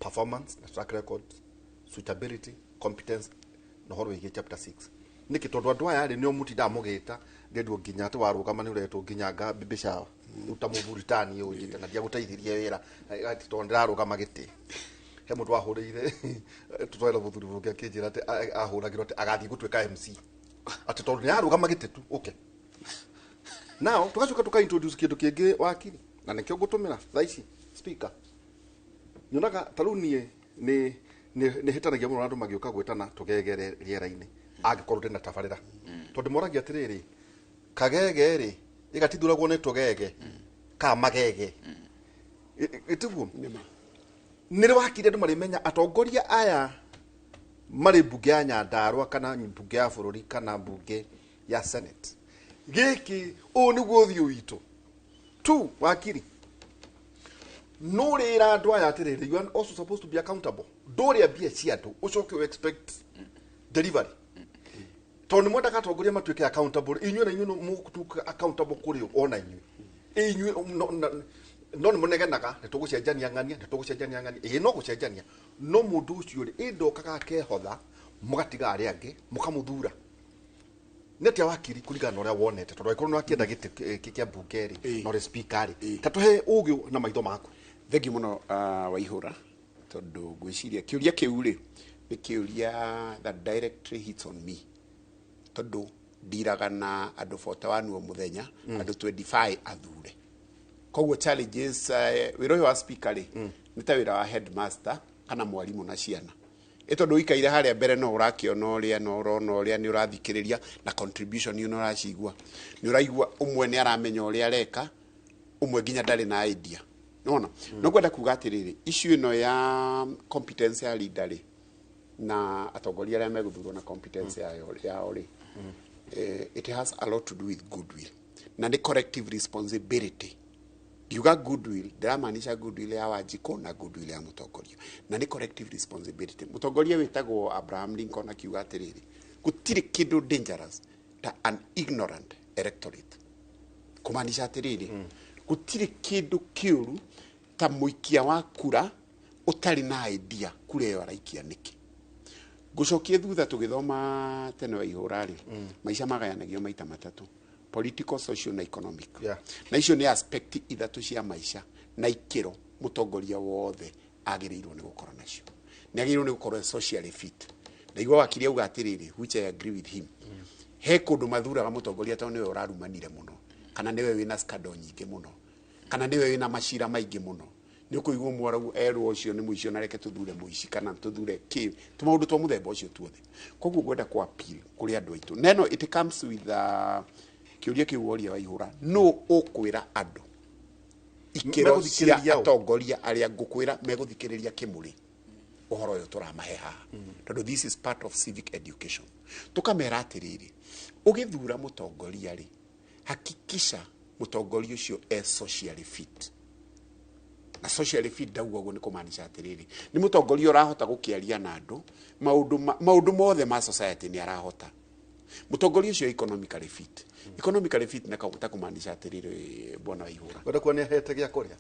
performance na track record suitability competence na ũhoro wĩgiĩ chapter 6 nĩkĩ tondũ andũ aya rĩ nĩo mũtindaga mũgĩta ndĩndwo nginya atĩ warũgama nĩ ũretwo nginya bibi shawa ruta mũburitani ũyũ njĩte na ndiagũteithirie wĩra tondũ ndĩrarũgama gĩtĩ he mũndũ wahũrĩire tũtwara mũthuri mũngĩ akĩnjĩra atĩ ahũragĩrwo atĩ agathiĩ gũtuĩka MC atĩ tondũ nĩararũgama gĩtĩ tu okay now tugacoka tukaintroduce kĩndũ kĩngĩ wakiri na nĩkĩo ngũtũmĩra thaa ici speaker nyonaga tarũ niĩ nĩ nä hä tanagia må no andå magä å ka gwä tana tå gegere rĩera-inĩ angĩkorwo ndĩ na tabarĩra tondũ moragia atĩrĩrĩ kagege rĩ ĩgatithuragwo nĩ tũgege ka magege ĩtiguo nĩ rĩ wakire andũ marĩmenya atongoria aya marĩ mbunge ya Nyandarua kana mbunge ya bũrũri kana mbunge ya Senate gĩkĩ ũũ nĩguo ũthiũ witũ tu wakiri no rĩra andũ aya atĩrĩrĩ you are also supposed to be accountable ndũrĩa mbia cia andũ ũcoke u expect delivery tondũ nĩ mwendaga atongoria matuĩke accountable inyuĩ na inyuĩ mũtuĩke accountable kũrĩ o ona inyuĩ no nĩ mũnegenaga nĩ tũgũcenjania ng'ania ĩĩ no gũcenjania no mũndũ ũcio rĩ ĩndokaga akehotha mũgatiga arĩa angĩ mũkamũthura nĩtia wakiri kũringana na ũrĩa wonete tondũ angĩkorwo nĩ wakĩenda gĩtĩ kĩa mbunge rĩ na ũrĩ speaker rĩ ta tũhe ũgĩ na maitho maku thengi mũno Waihũra tondũ ngwĩciria kĩũria kĩu rĩ nĩ kĩũria that directly hits on me tondũ ndiraga na andũ 41 o mũthenya andũ 25 athure koguo challenges wĩra ũyũ wa speaker rĩ nĩ ta wĩra wa headmaster kana mwarimũ na ciana tondũ ikaire harĩa mbere no ũrakĩona ũrĩa no ũrona ũrĩa nĩ ũrathikĩrĩria na contribution nĩ ũracigua nĩ ũraigua ũmwe nĩ aramenya ũrĩa areka ũmwe nginya ndarĩ na idea nona no kwenda kuga atĩrĩrĩ issue ĩno ya competence ya leader rĩ na atongoria arĩa megũthurwo na competence yao rĩ it has a lot to do with goodwill na nĩ collective responsibility Yuga goodwill, ndĩramaanisha goodwill ya Wanjikũ na goodwill ya mũtongoria na nĩ collective responsibility mũtongoria wĩtagwo Abraham Lincoln akiuga atĩrĩrĩ gũtirĩ kĩndũ dangerous ta an ignorant electorate kũmaanisha atĩrĩrĩ gũtirĩ kĩndũ kĩũru ta mũikia wa kura ũtarĩ na idea kura ĩyo araikia nĩkĩ ngũcokie thutha tũgĩthoma tene Waihũra rĩ maica magayanagio maita matatũ political, social na economic. Na icio nĩ aspect ithatũ cia maica na ikĩro mũtongoria wothe agĩrĩirwo nĩ gũkorwo nacio. Nĩ agĩrĩirwo nĩ gũkorwo socially fit. Na igua wakiri auga atĩrĩrĩ which I agree with him. He kũndũ mathuraga mũtongoria tondũ nĩwe ũrarumanire mũno kana nĩwe wĩna scandal nyingĩ mũno kana nĩwe wĩna macira maingĩ mũno. Nĩ ũkũigua mwarau erwo ũcio nĩ mũici na reke tũthure mũici kana tũthure kĩ tũmaũndũ twa mũthemba ũcio tuothe. Koguo gwenda ku appeal kũrĩ andũ aitũ. Neno it comes with kĩũria kĩu woria Waihũra no ũkwĩra andũ ikĩro cia atongoria arĩa ngũkwĩra megũthikĩrĩria kĩmũrĩ ũhoro ũyũ tũramahe haha tondũ this is part of civic education tũkamera atĩrĩrĩ ũgĩthura mũtongoria rĩ hakikisha mũtongoria ũcio socially fit na socially fit ndauga ũguo nĩ kũmaanisha atĩrĩrĩ nĩ mũtongoria ũrahota gũkĩaria na andũ maũndũ mothe ma society nĩ arahota mũtongoria ũcio economically fit nĩ kaũta kũmaanisha atĩrĩrĩ bwana Waihũra wenda kuona hete gĩa kũrĩa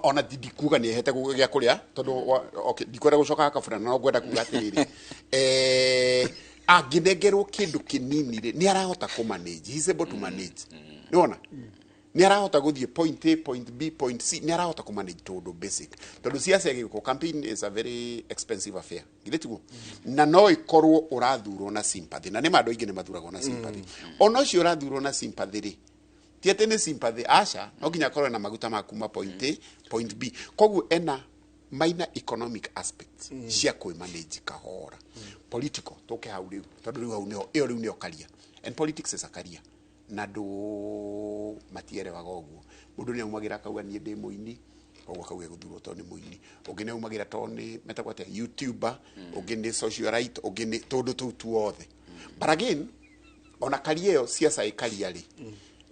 ona ndikuga nĩ hete gĩa kũrĩa tondũ okay ndikwenda gũcoka kabura no ngwenda kuga atĩrĩrĩ angĩnengerwo kĩndũ kĩnini rĩ nĩ arahota kũmanage he is able to manage nĩwona nĩ arahota gũthiĩ point A point B point C nĩ arahota kũmanage tondũ basic tondũ siasa ĩgĩkwo campaign is a very expensive affair githĩtiguo na no ikorwo ũrathurwo na sympathy na nĩ andũ aingĩ nĩ mathuragwo na sympathy ona ũcio ũrathurwo na sympathy rĩ ti atĩ nĩ sympathy aca no nginya akorwo na maguta ma kuma point A point B koguo ena minor economic aspects cia kwĩmanage kahora political tũke hau rĩu tondũ rĩu hau rĩu nĩyo career and politics is a career na ndũ matierewaga ũguo mũndũ nĩ aumagĩra akauga niĩ ndĩ mũini koguo akauga gũthurwo tondũ nĩ mũini ũngĩ nĩ aumagĩra tondũ nĩ metagwo atĩa YouTuber ũngĩ nĩ socialite ũngĩ nĩ tondũ tũu tuothe but again ona career ĩyo siasa ĩkaria rĩ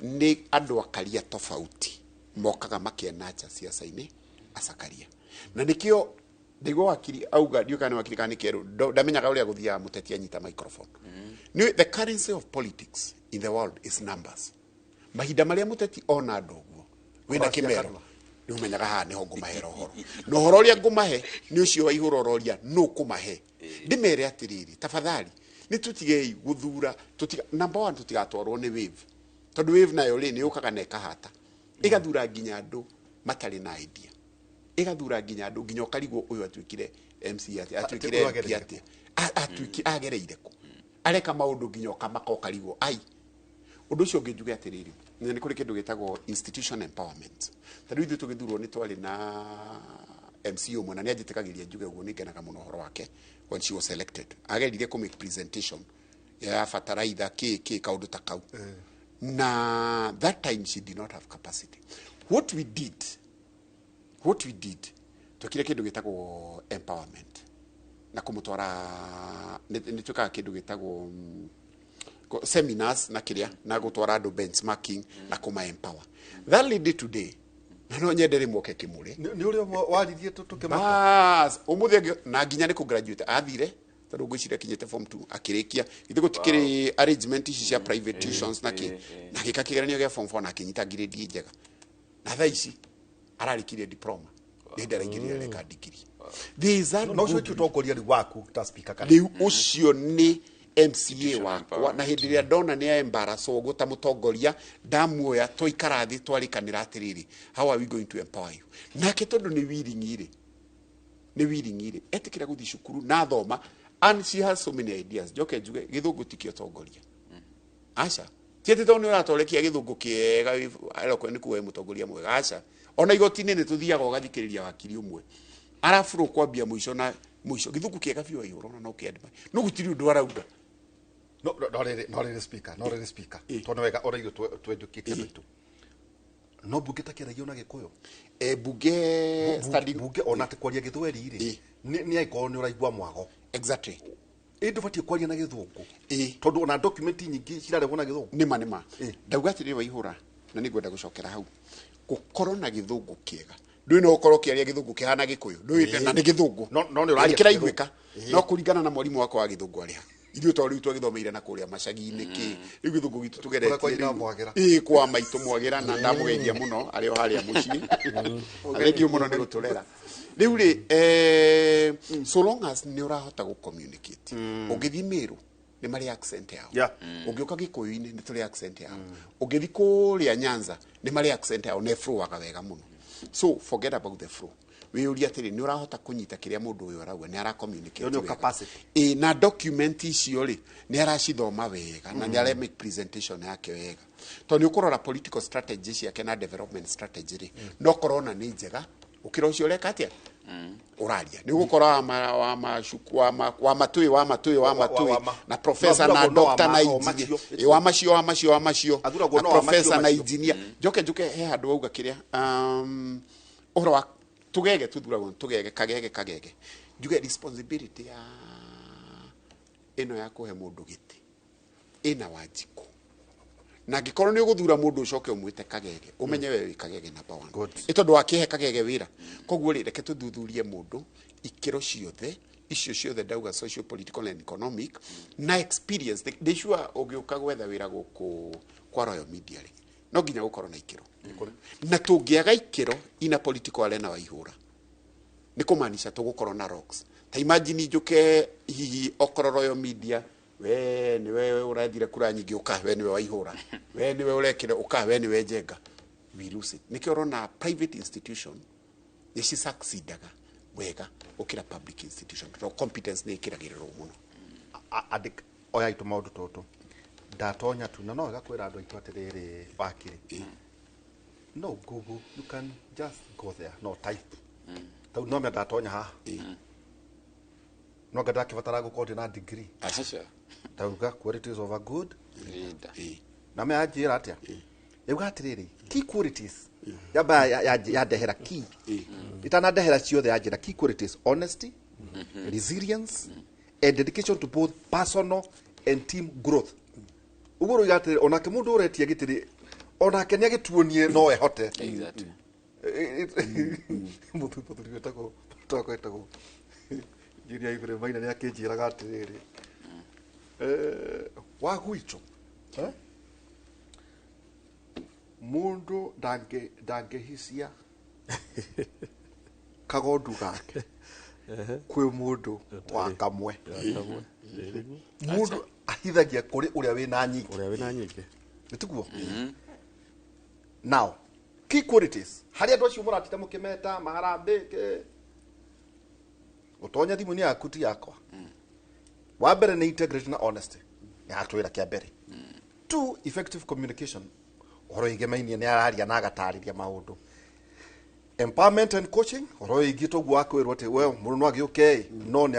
nĩ andũ akaria tofauti mokaga makĩenacha siasa-inĩ asakaria na nĩkĩo ndĩgwo wakiri auga ndiũka nĩ wakiri kana kĩerũ ndamenyaga ũrĩa gũthiaga mũteti anyita microphone the currency of politics in the world is numbers mahinda marĩa mũteti ona andũ ũguo wĩna kĩmero nĩ ũmenyaga haha nĩho ngũmahera ũhoro na ũhoro ũrĩa ngũmahe nĩ ũcio Waihũra ũroria nũ kũmahe ndĩmere atĩrĩrĩ tafadhali nĩ tũtigei gũthura number 1 tũtigatwarwo nĩ wave tondũ wave nayo rĩ nĩ yũkaga na ĩkahata ĩgathura nginya andũ matarĩ na idea ĩgathura nginya andũ nginya ũkarigwo ũyũ atuĩkire MC atuĩkire MP agereire kũ areka maũndũ nginya ũkamaka ũkarigwo ai ũndũ ũcio ũngĩ njuge atĩrĩrĩ nĩ kũrĩ kĩndũ gĩtagwo institution empowerment tondũ ithuĩ tũgĩthurwo nĩ twarĩ na MC umwe na nianjitikagiria njuge uguo ningenaga muno horo wake when she was elected agerire ku make presentation ya fataraitha ki kaundu ta kau na that time she did not have capacity. What we did tukire kindu gitagwo empowerment na kumutwara nitukaga kindu gitagwo seminars na kiria na gutwara andu benchmarking na kuma empower. That lady today no nyendere moke kimure ni uri waririe tukimaka bas umuthi na nginya ni ku graduate athire tondu ngwiciria kinyete form 2 akirikia ithigo tikiri arrangement ici cia private tuitions na gika kigeranio gya form 4 na kinyita grade njega na thaa ici ararikirie diploma ni ndaraingirire reka degree these no cio tutongoria ri waku ta speaker kana riu ucio ni MCA wakwa na hindi ria ndona ni embarrass ogo ta mutongoria ndamuoya toikarathi twarikanira atiriri how are we going to empower you nake tondu ni wiringire etikira guthi cukuru na thoma and she has so many ideas joke njuge githungu tikio tongoria acha tiete tondu uratorekia githungu kiega aloko ni kuwe mutongoria mwega acha ona igoti-ini ni tuthiaga ugathikiriria wakiri umwe arafuru kwambia muico na muico githungu kiega biu urona no kiendema no gutiri undu arauga no rere speaker tondu wega ora igo twedukitie bitu no bunge takiragia na gikuyu bunge study bunge ona te kwaria githweri ri ni aiko ni uraigwa mwago exactly ndu batie kwaria na githungu tondu ona document nyingi cirarehwo na githungu nima ndauga atiri waihura na ni ngwenda gucokera hau gukorwo na githungu kiega ndui no ukorwo kiaria githungu kihana gikuyu ndui na ni githungu no ni uraria kiraiguika no kuringana na mwalimu wako wa githungu aria ithuĩ to rĩu twagĩthomeire na kũrĩa macagi-inĩ kĩ rĩu gĩthũngũ gitũ tũgeretie kwa maitũ mwagira na ndamũgeithia mũno arĩ o harĩa mũciĩ thengiũ mũno nĩ gũtũrera rĩu rĩ so long as nĩ ũrahota gũ communicate ũngĩthiĩ Meru nĩ marĩ accent yao ũngĩũka Gĩkũyũ-inĩ nĩ tũrĩ accent yao ũngĩthiĩ kũrĩa Nyanza nĩ marĩ accent yao nĩ flowaga wega mũno so forget about the flow wiuria atiri ni urahota kunyita kiria mundu uyu arauga ni ara communicate no capacity na document icio ri ni aracithoma wega na ni ara make presentation yake wega to ni ukorora political strategy ciake na development strategy ri no corona ni njega ukira ucio reka atia uraria ni gukora wa matui na professor na doctor na engineer wa macio na professor na engineer njuke he handu auga kiria uhoro tugege tuthuragwo tugege kagege njuge responsibility ya ino ya kuhe mundu giti ina wajiko na gikorwo ni uguthura mundu ucoke umwite kagege umenye we wi kagege number 1 itondu akihe kagege wira koguo reke tuthuthurie mundu ikiro ciothe icio ciothe ndauga social political and economic na experience they sure ugiuka gwetha wira guku kwa Royal Media ri no nginya gukorwo na ikiro na tungiaga ikiro ina political arena wa ihura ni kumanisha tugukorwo na rocks ta imagine njuke hihi okoro Royal Media we ni we urathire kura nyingi ukawe ni we waihura we ni we urekire ukawe ni we jenga we lose it nikio na private institution nici succeedaga wega ukira public institution to competence ni kiragiriro muno adik oya itu maundu toto ndatonya tu na no gakwira andu aitu atiriri wakiri no Google you can just go there no type tau no me ndatonya ha no gada kivatara gukorwo na degree tauga qualities of a good leader na me ajira atia yuga atiriri key qualities yaba ya dehera key itana dehera ciothe ajira key qualities honesty resilience and dedication to both personal and team growth uguru igatire onake mundu uretia gitiri onake ni agituonie no ehote exactly mutu tako jiria igure maina ni akinjiraga atiriri wa gwicho mundu dange hisia kagondu gake kwi mundu wa kamwe mundu ahithagia kuri uria wina nyingi nituguo now key qualities hari andu acio muratita mukimeta maharambike utonya thimu ni yaku ti yakwa wa mbere ni integrity na honesty ya twira kia mbere 2 effective communication oro igemainie ni araria na agatariria maundu empowerment and coaching oro igito gwako rote we mundu no agiuke no ne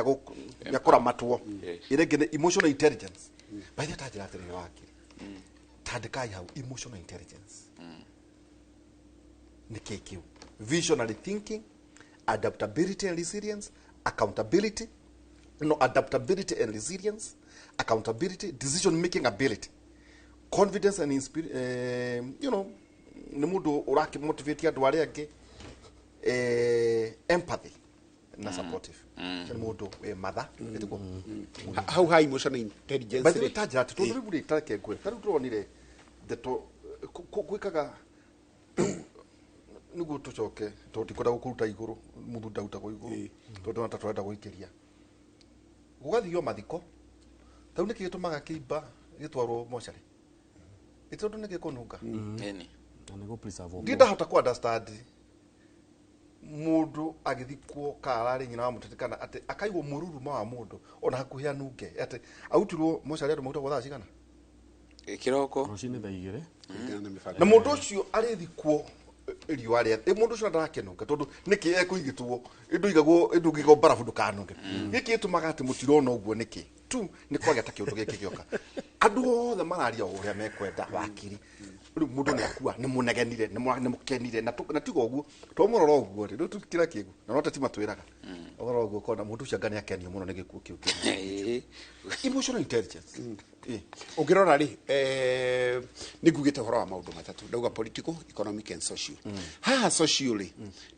yakora matwo irege emotional intelligence by the time after you wake tandika ya emotional intelligence ni keke visionary thinking, adaptability and resilience, accountability, adaptability and resilience, accountability, decision making ability, confidence and ni mundu uraki motivate andu aria angi, empathy na supportive. Ni mundu mother etiko how high emotional intelligence but the tajira to do buri take kwe taru turonire the to kwikaga niguo tucoke tutikora gukuruta iguru muthu ndauta go iguru tondu na tatwenda guikiria gugathio mathiko tau niki gitumaga kiimba gitwarwo mochari itondu niki kununga eni na nigo preserve ndinda hota ku understand mundu agithikwo karari nyina wa mutitikana ati akaigwo mururuma wa mundu ona hakuhia nunge ati autirwo mochari andu mauta gotha cigana kiroko rucini thaa 2 na mundu ucio arithikwo riwa ria mundu ucio ndarakenunga tondu niki ekuigitwo indu ngigo barafu ndukanunge giki tumaga ati mutirona uguo niki tu ni kwageta kiundu giki gioka andu othe mararia uria mekwenda wakiri riu mundu ni akua ni munegenire ni mukenire na tigo uguo to muroro uguo riu tukira kigu na nota tima twiraga ogoro uguo kona mundu ucio ngani akenio muno ni gikuo kiu emotional intelligence ukirora ri nigugite horo wa maundu matatu ndauga political, economic and social. Ha socially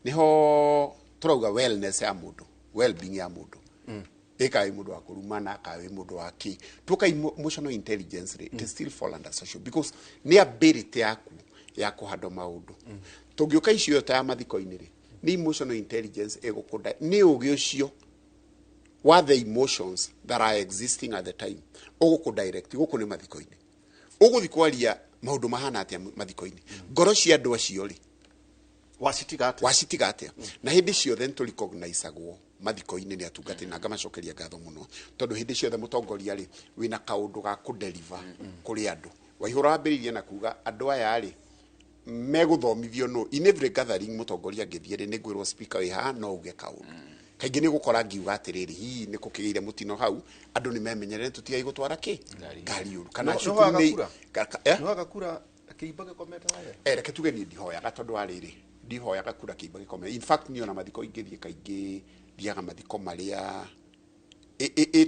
niho turauga wellness ya mundu, well being ya mundu. Eka mundu wa kurumana ka mundu wa ki. Tuka emotional intelligence it still fall under social because ni ability yaku ya kuhando maundu. Tugioka icio ta mathiko-ini ri ni emotional intelligence egukuda ni ugi ucio what the emotions that are existing at the time oguku direct guku ni mathiko-ini uguthi kwaria maundu mahana atia mathiko-ini ngoro cia andu acio ri wasitigate na hindi ciothe ntu recognize agwo mathiko-ini ni atungati na ngamacokeria ngatho muno tondu hindi ciothe mutongoria ri wina kaundu ga ku deliver kuri andu waihura ambiririe na kuga andu aya ri meguthomithio no in every gathering mutongoria ngithie ni ngwirwo speaker wi ha no uge kaundu kaingi ni gukora ngiuga atiriri hi ni kukigeire mutino hau andu ni memenyerere tutigai gutwara ki ngari uru kana cukuru no agakura kiimba gikometa haya reke tuge ni ndihoyaga tondu ariri ndihoyaga kura kiimba gikometa in fact ni ona mathiko ingithie kaingi thiaga mathiko maria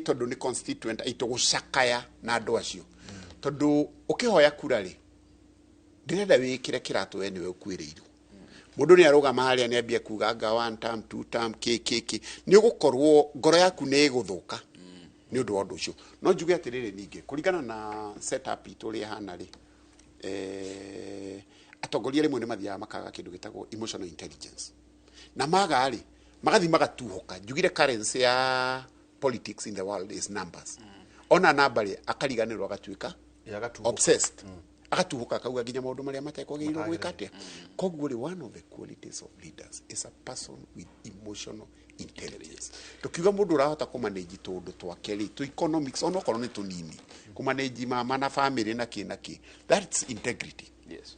tondu ni constituent itugucakaya na andu acio tondu ukihoya kura ri ndirenda wikire kiratu we niwe ukwirirwo mundu ni arugama haria ni ambia kuga anga 1 term 2 term kk ni ugukorwo ngoro yaku ni iguthuka ni undu wa undu ucio no njuge atiriri ninge kuringana na setup itu ri hana ri atongoria rimwe ni mathiaga makaga kindu gitagwo emotional intelligence na maga ri magathi magatuhoka njugire currency ya politics in the world is numbers ona namba ri akariganirwo agatuika obsessed agatuhuka kauga ginya maundu maria matekwagirwo gwikatia koguo ri one of the qualities of leaders is a person with emotional intelligence tukiuga mundu urahota ku manage tundu twake ri to economics ono korwo ni tunini ku manage mama na family na kinaki that's integrity yes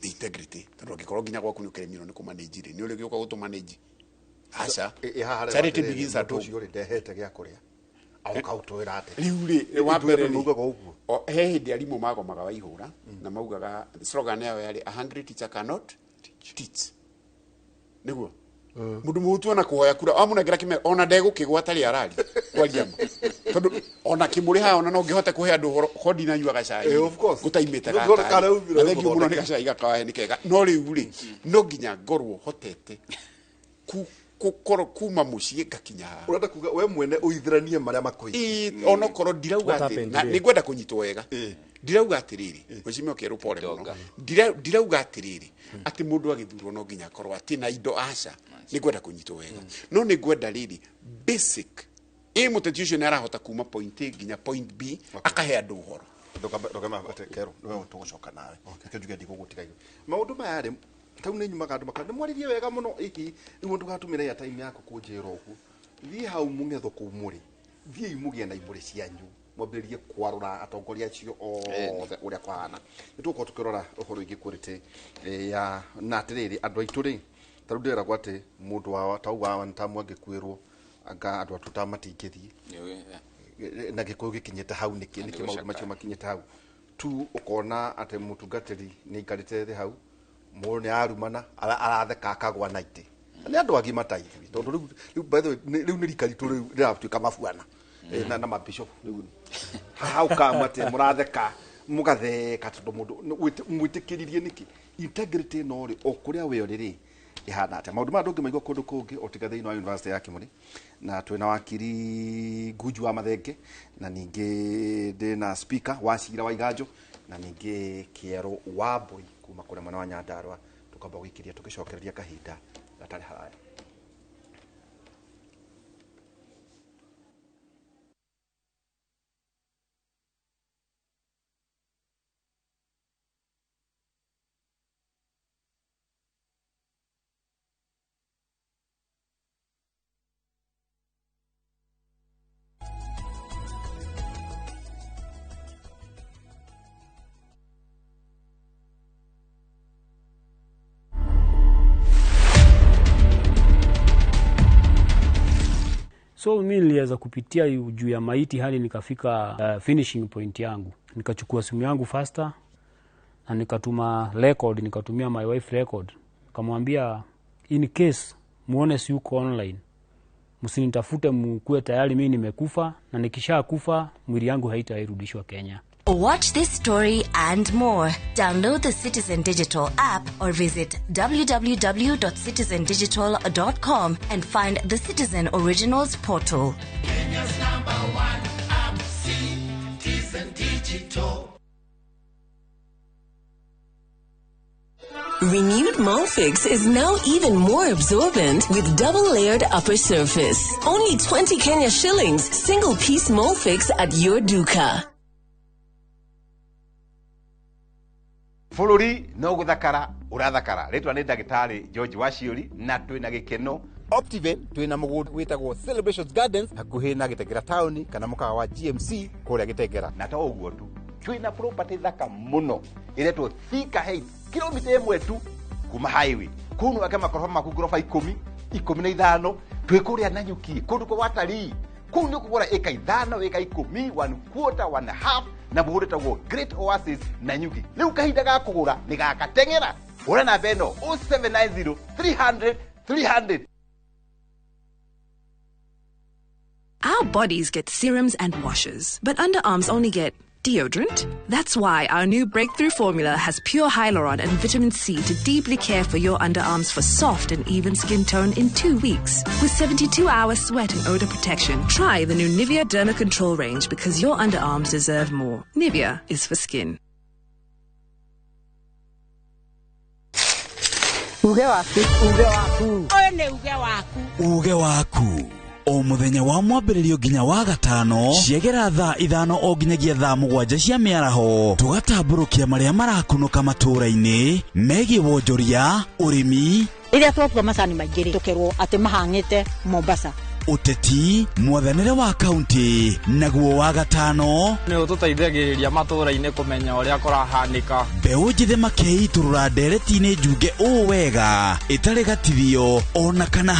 the integrity tondu gikorwo ginya gwaku ni ukiremiro ni ku manage ri ni uri gioka gutu manage acha charity begins at home uri ndehete gya kuria au kautwira ate riuri wa mbere ni he hindi arimu magomaga waihura na maugaga slogan yao yari a hungry teacher cannot teach niguo mundu mutu na kuhoya kura amunegera kime ona ndegukigwa tari arari kwaria tondu ona kimuri ha ona no ngihota kuhe andu hodi na yuaga cai gutaimite gaka na thengi muno ni gacai gakawa ni kega no riu ri no nginya ngorwo hotete kukoro kuma mucie gakinya urenda kuga we mwene uithiranie maria makui ono koro ndirauga ati na ningwenda kunyitwo wega ndirauga atiriri mheshimiwa kero pole muno ndirauga atiriri ati mundu agithurwo no nginya korwo ati na indo aca ningwenda kunyitwo wega no ningwenda riri basic muteti ucio ni arahota kuma point A nginya point B akahe andu uhoro ndogama ate kero no tugucoka nawe kijuge ndikugutiga maundu maya ri tau ni nyumaga andu makande mwaririe wega muno iki nigu ndugatumire ya time yako kunjira ugu thie hau mungetho kumuri thie imugie na imuri cianyu mwambiririe kwarura atongoria acio othe uria kwahana nituko tukirora uhoro ingi kurite ya na atiriri andu aitu ri tarudera gwate mundu wa tauga wantamu angikwirwo anga andu atutamatingithie na gikuyu gikinyete hau niki maundu macio makinyete hau tu ukona ate mutungatiri ni ikarite thi hau mu ni arumana aratheka akagwa naite ni andu agima tai tondu riu by the way riu ni rikaritu riu riratuika mabuana na mabishop riu hau kamate muratheka mugatheka tondu mundu mwitikiririe niki integrity no ri okuria we riri ihana ate maundu ma ndungi maigwa kundu kungi otiga thiini wa university ya Kimuri na twina wakiri Nguju wa Mathenge na ningi ndina speaker wa Cira wa Iganjo na ningi Kiero wa Mbui kuma kure mwana wa Nyandarua tukamba gwikiria tugicokereria kahinda gatari haraya. So mimi niliweza kupitia juu ya maiti hadi nikafika finishing point yangu. Nikachukua simu yangu faster na nikatuma record, nikatumia my wife record. Nikamwambia in case muone si uko online, msinitafute, mkuwe tayari mimi nimekufa, na nikisha kufa mwili yangu haitairudishwa Kenya. Watch this story and more. Download the Citizen Digital app or visit www.citizendigital.com and find the Citizen Originals portal. Kenya's #1 app, Citizen Digital. Renewed Molfix is now even more absorbent with double-layered upper surface. Only 20 Kenya shillings, single-piece Molfix at your duka. Fuluri no guthakara urathakara ritwa ni ndagitari George Waciuri na twina gikeno Optiven twina mugundu witagwo Celebrations Gardens hakuhi na Gitegera town kana mukawa wa GMC kuria Gitegera na to uguo tu twina property thaka muno iretwo Thika Heights kilomita 1 tu kuma highway kunu ake makorofa maku gorofa 15 twikuria Nanyuki kundu kwa watalii kunu kugura eka 5 eka 10 1 quarter 1 half na mugundu tagwo Great Oasis Nanyuki riu kahinda ga kugura ni gakatengera ura na beno 0790 300 300. Our bodies get serums and washes, but underarms only get deodorant. That's why our new breakthrough formula has pure hyaluron and vitamin C to deeply care for your underarms for soft and even skin tone in 2 weeks. With 72-hour sweat and odor protection, try the new Nivea Derma Control range because your underarms deserve more. Nivea is for skin. Uge waku. Oyo ne uge waku. Uge waku. O muthenya wa mwambĩrĩrio nginya wa gatano ciegera thaa 5 o nginyagia thaa 7 cia mĩaraho tugatambũrũkia marĩa marakunũka matũũra-inĩ megiĩ wonjoria ũrĩmi iria twatua macani maingĩ tukerwo atĩ mahang'ĩte Mombasa uteti mwathanĩre wa kaunti naguo wa gatano nĩ ũtũteithagĩrĩria matũũra-inĩ kũmenya ũrĩa kũrahanĩka mbeũ njĩthĩ makeiturũra ndereti-inĩ njunge ũũ wega ĩtarĩ gatithio ona kana